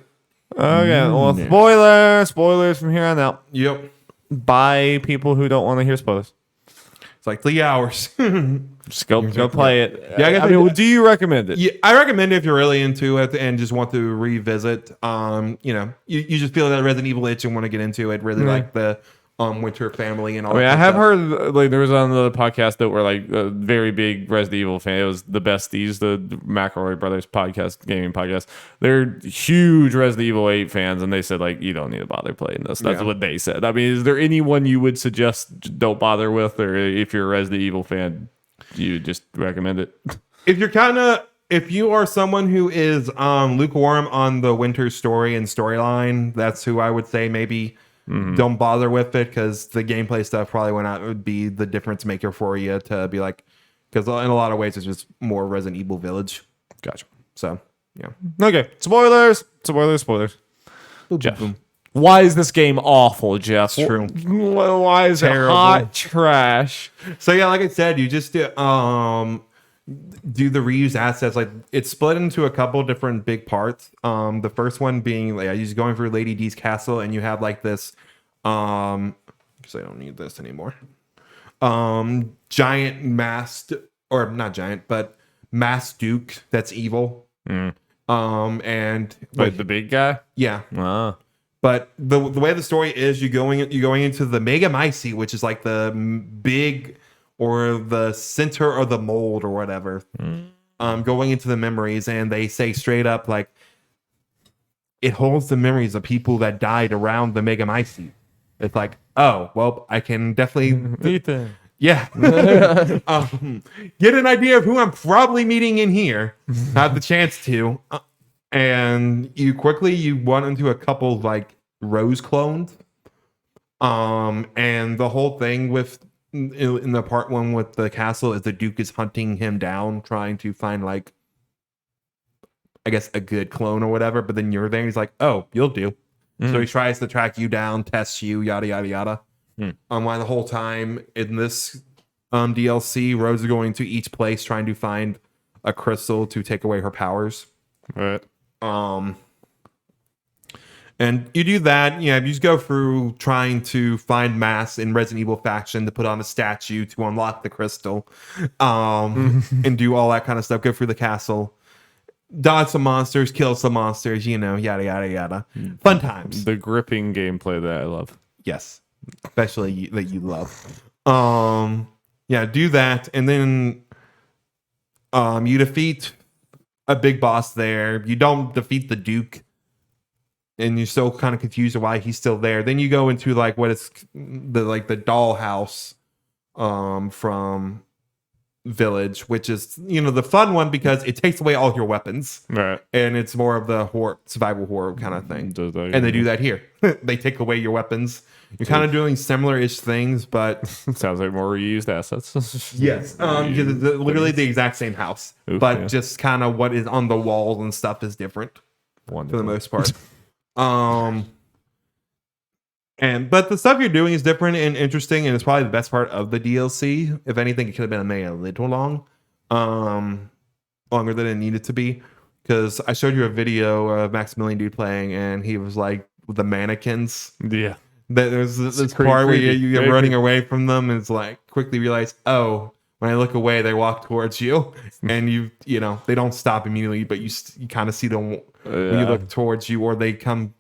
Speaker 1: Okay. Well, spoilers from here on out.
Speaker 2: Yep.
Speaker 1: By people who don't want to hear spoilers.
Speaker 2: It's like 3 hours.
Speaker 1: Just go play it.
Speaker 2: Yeah,
Speaker 1: I mean, do you recommend it?
Speaker 2: Yeah, I recommend it if you're really into it and just want to revisit. You just feel that Resident Evil itch and want to get into it. Really like the Winter family and all.
Speaker 1: I have heard like there was on the podcast that were like a very big Resident Evil fan. It was the Besties, the McElroy Brothers podcast, gaming podcast. They're huge Resident Evil 8 fans, and they said like you don't need to bother playing this. That's what they said. I mean, is there anyone you would suggest don't bother with, or if you're a Resident Evil fan, you just recommend it?
Speaker 2: If you are someone who is lukewarm on the Winter story and storyline, that's who I would say maybe. Don't bother with it because the gameplay stuff probably would be the difference maker for you to be like, because in a lot of ways it's just more Resident Evil Village.
Speaker 1: Gotcha.
Speaker 2: So yeah.
Speaker 1: Okay. Spoilers. Jeff, why is this game awful, Jeff?
Speaker 2: True.
Speaker 1: Why is
Speaker 2: Terrible.
Speaker 1: It hot trash?
Speaker 2: So yeah, like I said, you just do the reused assets. Like it's split into a couple different big parts. The first one being like you're going through Lady D's castle, and you have like this. Because I don't need this anymore. Giant masked, or not giant, but masked Duke that's evil. And
Speaker 1: Wait, the big guy?
Speaker 2: yeah.
Speaker 1: Ah.
Speaker 2: But the way the story is, you're going into the Mega Mycete, which is like the big or the center of the mold or whatever. Going into the memories, and they say straight up like it holds the memories of people that died around the Mega Mycete. It's like, oh well, I can definitely
Speaker 1: Ethan.
Speaker 2: yeah get an idea of who I'm probably meeting in here. Have the chance to. And you run into a couple like Rose clones. And the whole thing with in the part one with the castle is the Duke is hunting him down, trying to find like I guess a good clone or whatever. But then you're there and he's like, oh, you'll do. So he tries to track you down, tests you, yada yada yada. While the whole time in this DLC, Rose is going to each place trying to find a crystal to take away her powers.
Speaker 1: Right.
Speaker 2: And you do that, you just go through trying to find masks in Resident Evil faction to put on a statue to unlock the crystal, and do all that kind of stuff. Go through the castle, dodge some monsters, kill some monsters, yada yada yada. Fun times.
Speaker 1: The gripping gameplay that I love.
Speaker 2: Yes, especially that you love. Yeah, do that, and then you defeat a big boss there. You don't defeat the Duke, and you're still kind of confused why he's still there. Then you go into like what is the dollhouse from Village, which is the fun one because it takes away all your weapons,
Speaker 1: Right.
Speaker 2: and it's more of the survival horror kind of thing. And they do that here. They take away your weapons. You're kind of doing similar-ish things, but
Speaker 1: sounds like more reused assets.
Speaker 2: yes, literally the exact same house, but
Speaker 1: yeah.
Speaker 2: just kind of what is on the walls and stuff is different for the most part. But the stuff you're doing is different and interesting, and it's probably the best part of the DLC. If anything, it could have been made a little longer than it needed to be. Because I showed you a video of Maximilian Dude playing, and he was like with the mannequins.
Speaker 1: Yeah.
Speaker 2: There's this part where you're running away from them, and it's like quickly realize, oh, when I look away, they walk towards you, and they don't stop immediately, but you kind of see them when you look towards you, or they come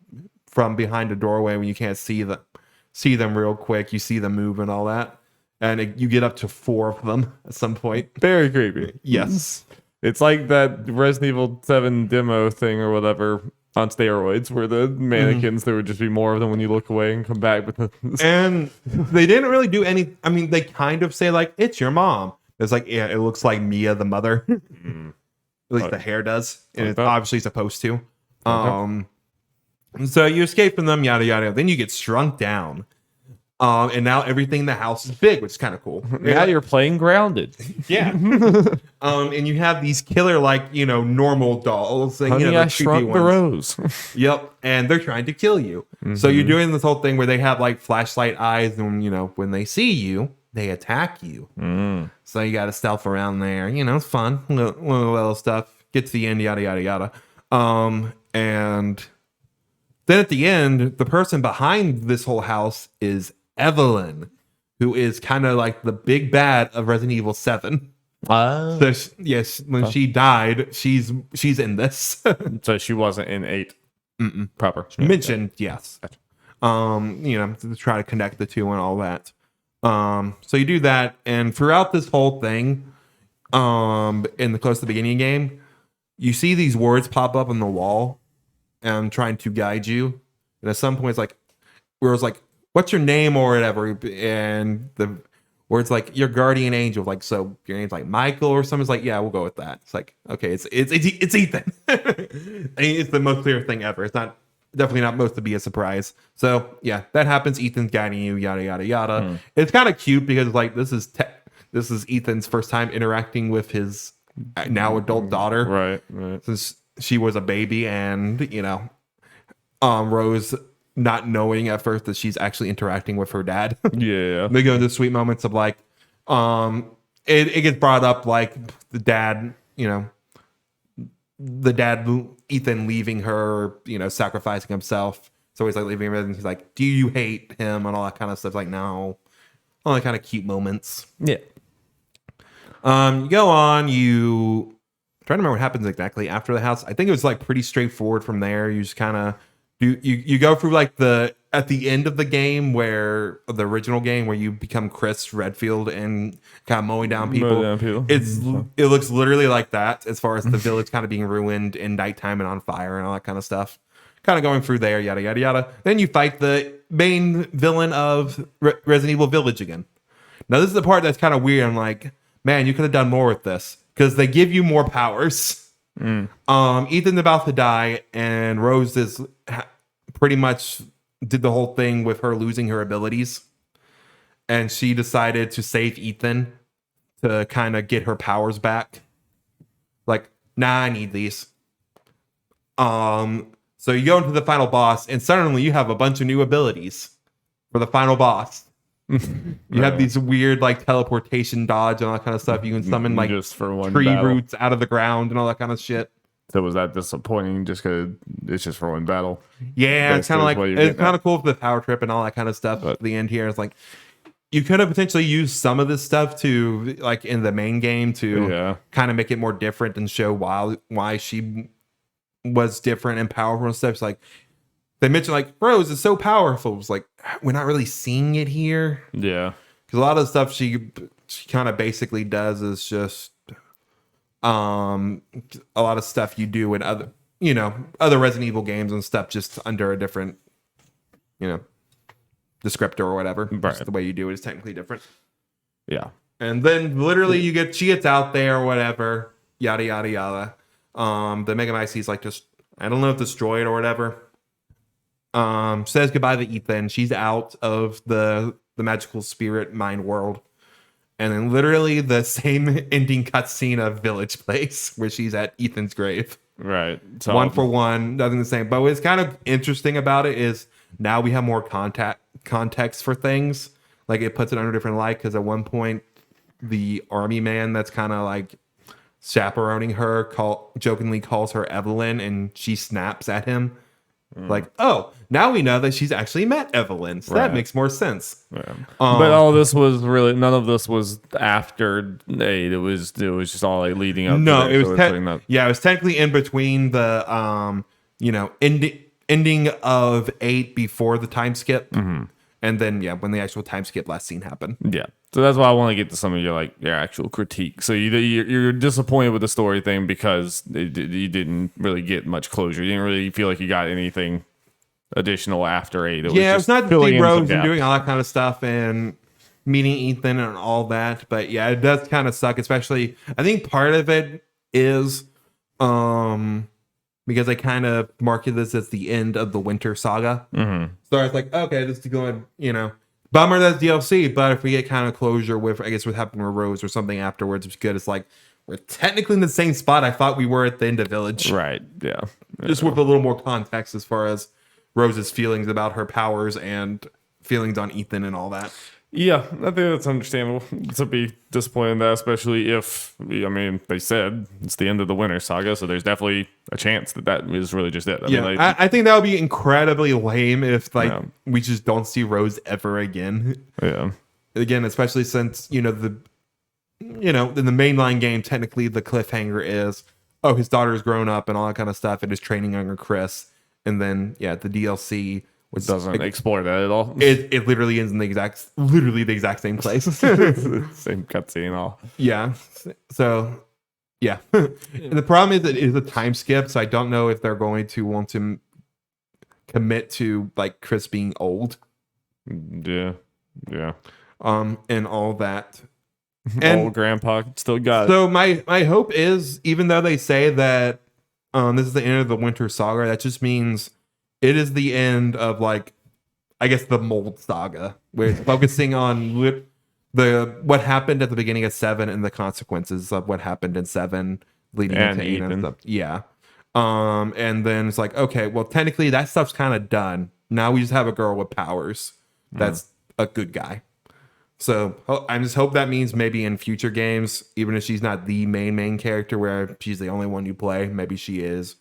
Speaker 2: from behind a doorway when you can't see them real quick. You see them move and all that, and you get up to 4 of them at some point.
Speaker 1: Very creepy.
Speaker 2: Yes,
Speaker 1: it's like that Resident Evil 7 demo thing or whatever on steroids, where the mannequins there would just be more of them when you look away and come back.
Speaker 2: And they didn't really do any. I mean, they kind of say like it's your mom. It's like it looks like Mia the mother. At least the hair does, and it's obviously supposed to. So you escape from them, yada yada. Then you get shrunk down, and now everything in the house is big, which is kind of cool.
Speaker 1: Now you're playing Grounded.
Speaker 2: Yeah. And you have these killer normal dolls.
Speaker 1: Honey, I Shrunk the Rose.
Speaker 2: Yep, and they're trying to kill you. So you're doing this whole thing where they have like flashlight eyes, and when they see you, they attack you. So you got to stealth around there. It's fun, little stuff. Get to the end, yada yada yada. And then at the end, the person behind this whole house is Evelyn, who is kind of like the big bad of Resident Evil 7. So when she died, she's in this.
Speaker 1: So she wasn't in 8 proper.
Speaker 2: Mentioned, yes. To try to connect the two and all that. So you do that, and throughout this whole thing, in the close to the beginning game, you see these words pop up on the wall and trying to guide you. And at some point, it's like, where it's like, what's your name or whatever, and the words like your guardian angel, like, so your name's like Michael or something. It's like, yeah, we'll go with that. It's like, okay, it's Ethan. It's the most clear thing ever. It's definitely not supposed to be a surprise. So yeah, that happens. Ethan's guiding you, yada yada yada. It's kind of cute because like this is Ethan's first time interacting with his now adult daughter,
Speaker 1: right?
Speaker 2: Since she was a baby, and Rose not knowing at first that she's actually interacting with her dad.
Speaker 1: Yeah.
Speaker 2: They go into sweet moments of like, and it gets brought up like the dad, Ethan leaving her, sacrificing himself. So he's like leaving her, and he's like, "Do you hate him?" and all that kind of stuff. Like, no, all that kind of cute moments.
Speaker 1: Yeah.
Speaker 2: You go on. I'm trying to remember what happens exactly after the house. I think it was like pretty straightforward from there. You just kind of you go through like at the end of the game the original game where you become Chris Redfield and kind of mowing down people. It looks literally like that as far as the village kind of being ruined in nighttime and on fire and all that kind of stuff. Kind of going through there, yada yada yada. Then you fight the main villain of Resident Evil Village again. Now this is the part that's kind of weird. I'm like, man, you could have done more with this because they give you more powers. Ethan's about to die, and Rose is pretty much did the whole thing with her losing her abilities, and she decided to save Ethan to kind of get her powers back. Like, nah, I need these. So you go into the final boss, and suddenly you have a bunch of new abilities for the final boss. You have these weird like teleportation dodge and all that kind of stuff. You can summon like
Speaker 1: just for one
Speaker 2: tree
Speaker 1: battle.
Speaker 2: roots out of the ground and all that kind of shit.
Speaker 1: So was that disappointing just because it's just for one battle?
Speaker 2: Yeah, it's kind of like it's kind of cool for the power trip and all that kind of stuff.
Speaker 1: But
Speaker 2: at the end here, it's like you could have potentially used some of this stuff to like in the main game to kind of make it more different and show why she was different and powerful and stuff. It's like they mentioned like Rose is so powerful. It's like we're not really seeing it here.
Speaker 1: Yeah,
Speaker 2: because a lot of the stuff she kind of basically does is just a lot of stuff you do in other Resident Evil games and stuff just under a different descriptor or whatever.
Speaker 1: Right.
Speaker 2: Just the way you do it is technically different.
Speaker 1: Yeah,
Speaker 2: and then literally she gets out there or whatever, yada yada yada. The Mega Man is like just I don't know if destroyed or whatever. Says goodbye to Ethan. She's out of the magical spirit mind world. And then literally the same ending cutscene of Village Place where she's at Ethan's grave.
Speaker 1: Right. So
Speaker 2: one for one, nothing the same. But what's kind of interesting about it is now we have more context for things. Like it puts it under a different light because at one point the army man that's kind of like chaperoning her jokingly calls her Evelyn, and she snaps at him. Like, oh, now we know that she's actually met Evelyn. So that makes more sense.
Speaker 1: Yeah. But all this was really none of this was after 8. It was just all like leading up.
Speaker 2: No,
Speaker 1: to
Speaker 2: it was
Speaker 1: it
Speaker 2: was technically in between the ending of 8 before the time skip, and then when the actual time skip last scene happened.
Speaker 1: Yeah. So that's why I want to get to some of your actual critique. So you're disappointed with the story thing because you didn't really get much closure. You didn't really feel like you got anything additional after 8.
Speaker 2: It was not filling Rose and doing all that kind of stuff and meeting Ethan and all that. But yeah, it does kind of suck. Especially, I think part of it is because I kind of marketed this as the end of the Winter Saga. So I was like, okay, this is going, bummer that's DLC, but if we get kind of closure with, I guess, what happened with Rose or something afterwards, it's good. It's like we're technically in the same spot I thought we were at the end of Village.
Speaker 1: Right. Yeah.
Speaker 2: Just with a little more context as far as Rose's feelings about her powers and feelings on Ethan and all that.
Speaker 1: Yeah, I think that's understandable to be disappointed in that, especially if, they said it's the end of the Winter Saga, so there's definitely a chance that is really just it.
Speaker 2: I think that would be incredibly lame if, we just don't see Rose ever again.
Speaker 1: Yeah.
Speaker 2: Again, especially since, in the mainline game, technically the cliffhanger is, oh, his daughter has grown up and all that kind of stuff and is training under Chris. And then, the DLC... which
Speaker 1: doesn't explore that at all.
Speaker 2: It literally ends in the exact same place.
Speaker 1: Same cutscene and all.
Speaker 2: Yeah. So, yeah. And the problem is it is a time skip, so I don't know if they're going to want to commit to Chris being old.
Speaker 1: Yeah. Yeah.
Speaker 2: And all that.
Speaker 1: And old grandpa still got it.
Speaker 2: So my hope is, even though they say that this is the end of the Winter Saga, that just means it is the end of I guess the Mold Saga, where it's focusing on what happened at the beginning of 7 and the consequences of what happened in 7 leading into 8 and stuff. Yeah. And then it's like, okay, well, technically that stuff's kind of done. Now we just have a girl with powers that's a good guy. So I just hope that means maybe in future games, even if she's not the main character, where she's the only one you play, maybe she is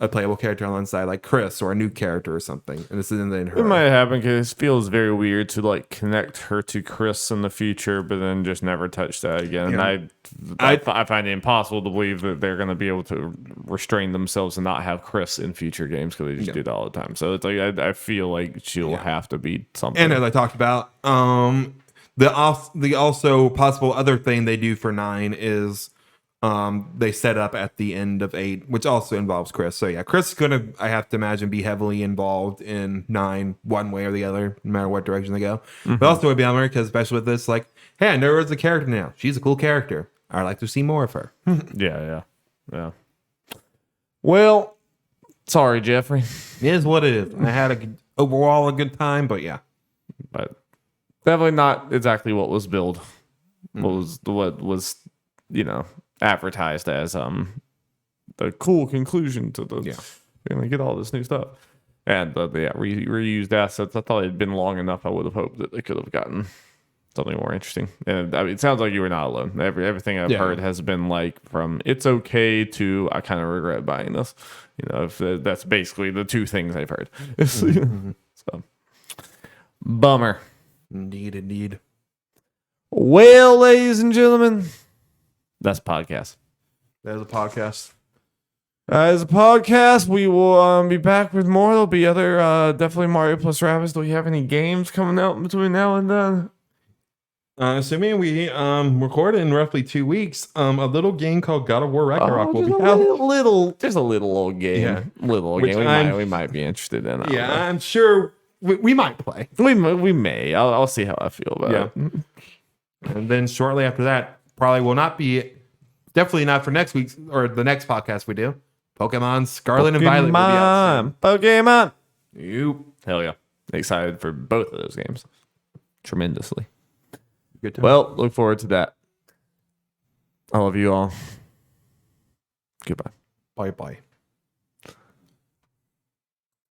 Speaker 2: a playable character alongside like Chris or a new character or something. And this isn't in her.
Speaker 1: It might happen because it feels very weird to like connect her to Chris in the future, but then just never touch that again.
Speaker 2: Yeah.
Speaker 1: And I find it impossible to believe that they're going to be able to restrain themselves and not have Chris in future games because they just do it all the time. So it's like I feel like she'll have to be something.
Speaker 2: And as I talked about, the also possible other thing they do for 9 is they set up at the end of 8, which also involves Chris. So yeah, Chris is gonna, I have to imagine, be heavily involved in 9 one way or the other, no matter what direction they go. But also would be on because especially with this, like, hey, I know her as a character now. She's a cool character. I'd like to see more of her.
Speaker 1: Yeah. Well, sorry, Jeffrey.
Speaker 2: It is what it is. I had overall a good time, but yeah.
Speaker 1: But definitely not exactly what was billed. What was advertised as the cool conclusion to the we're gonna get all this new stuff. And reused assets. I thought it had been long enough. I would have hoped that they could have gotten something more interesting. And I mean, it sounds like you were not alone. Everything I've heard has been like from it's okay to I kind of regret buying this. If that's basically the two things I've heard. So bummer.
Speaker 2: Indeed.
Speaker 1: Well, ladies and gentlemen, that's a podcast.
Speaker 2: There's a podcast.
Speaker 1: As a podcast, we will be back with more. There'll be other definitely Mario plus Rabbids. Do we have any games coming out between now and then?
Speaker 2: Assuming we record in roughly 2 weeks, a little game called God of War Ragnarok will be out.
Speaker 1: Just a little old game.
Speaker 2: Yeah.
Speaker 1: Little old game we might be interested in.
Speaker 2: I'm sure we might play.
Speaker 1: We may. I'll see how I feel about it.
Speaker 2: And then shortly after that, probably will not be, definitely not for next week's or the next podcast we do. Pokemon Scarlet and Violet will be out soon.
Speaker 1: Pokemon.
Speaker 2: Yep.
Speaker 1: Hell yeah. Excited for both of those games. Tremendously.
Speaker 2: Good time.
Speaker 1: Well, look forward to that. I love you all. Goodbye.
Speaker 2: Bye.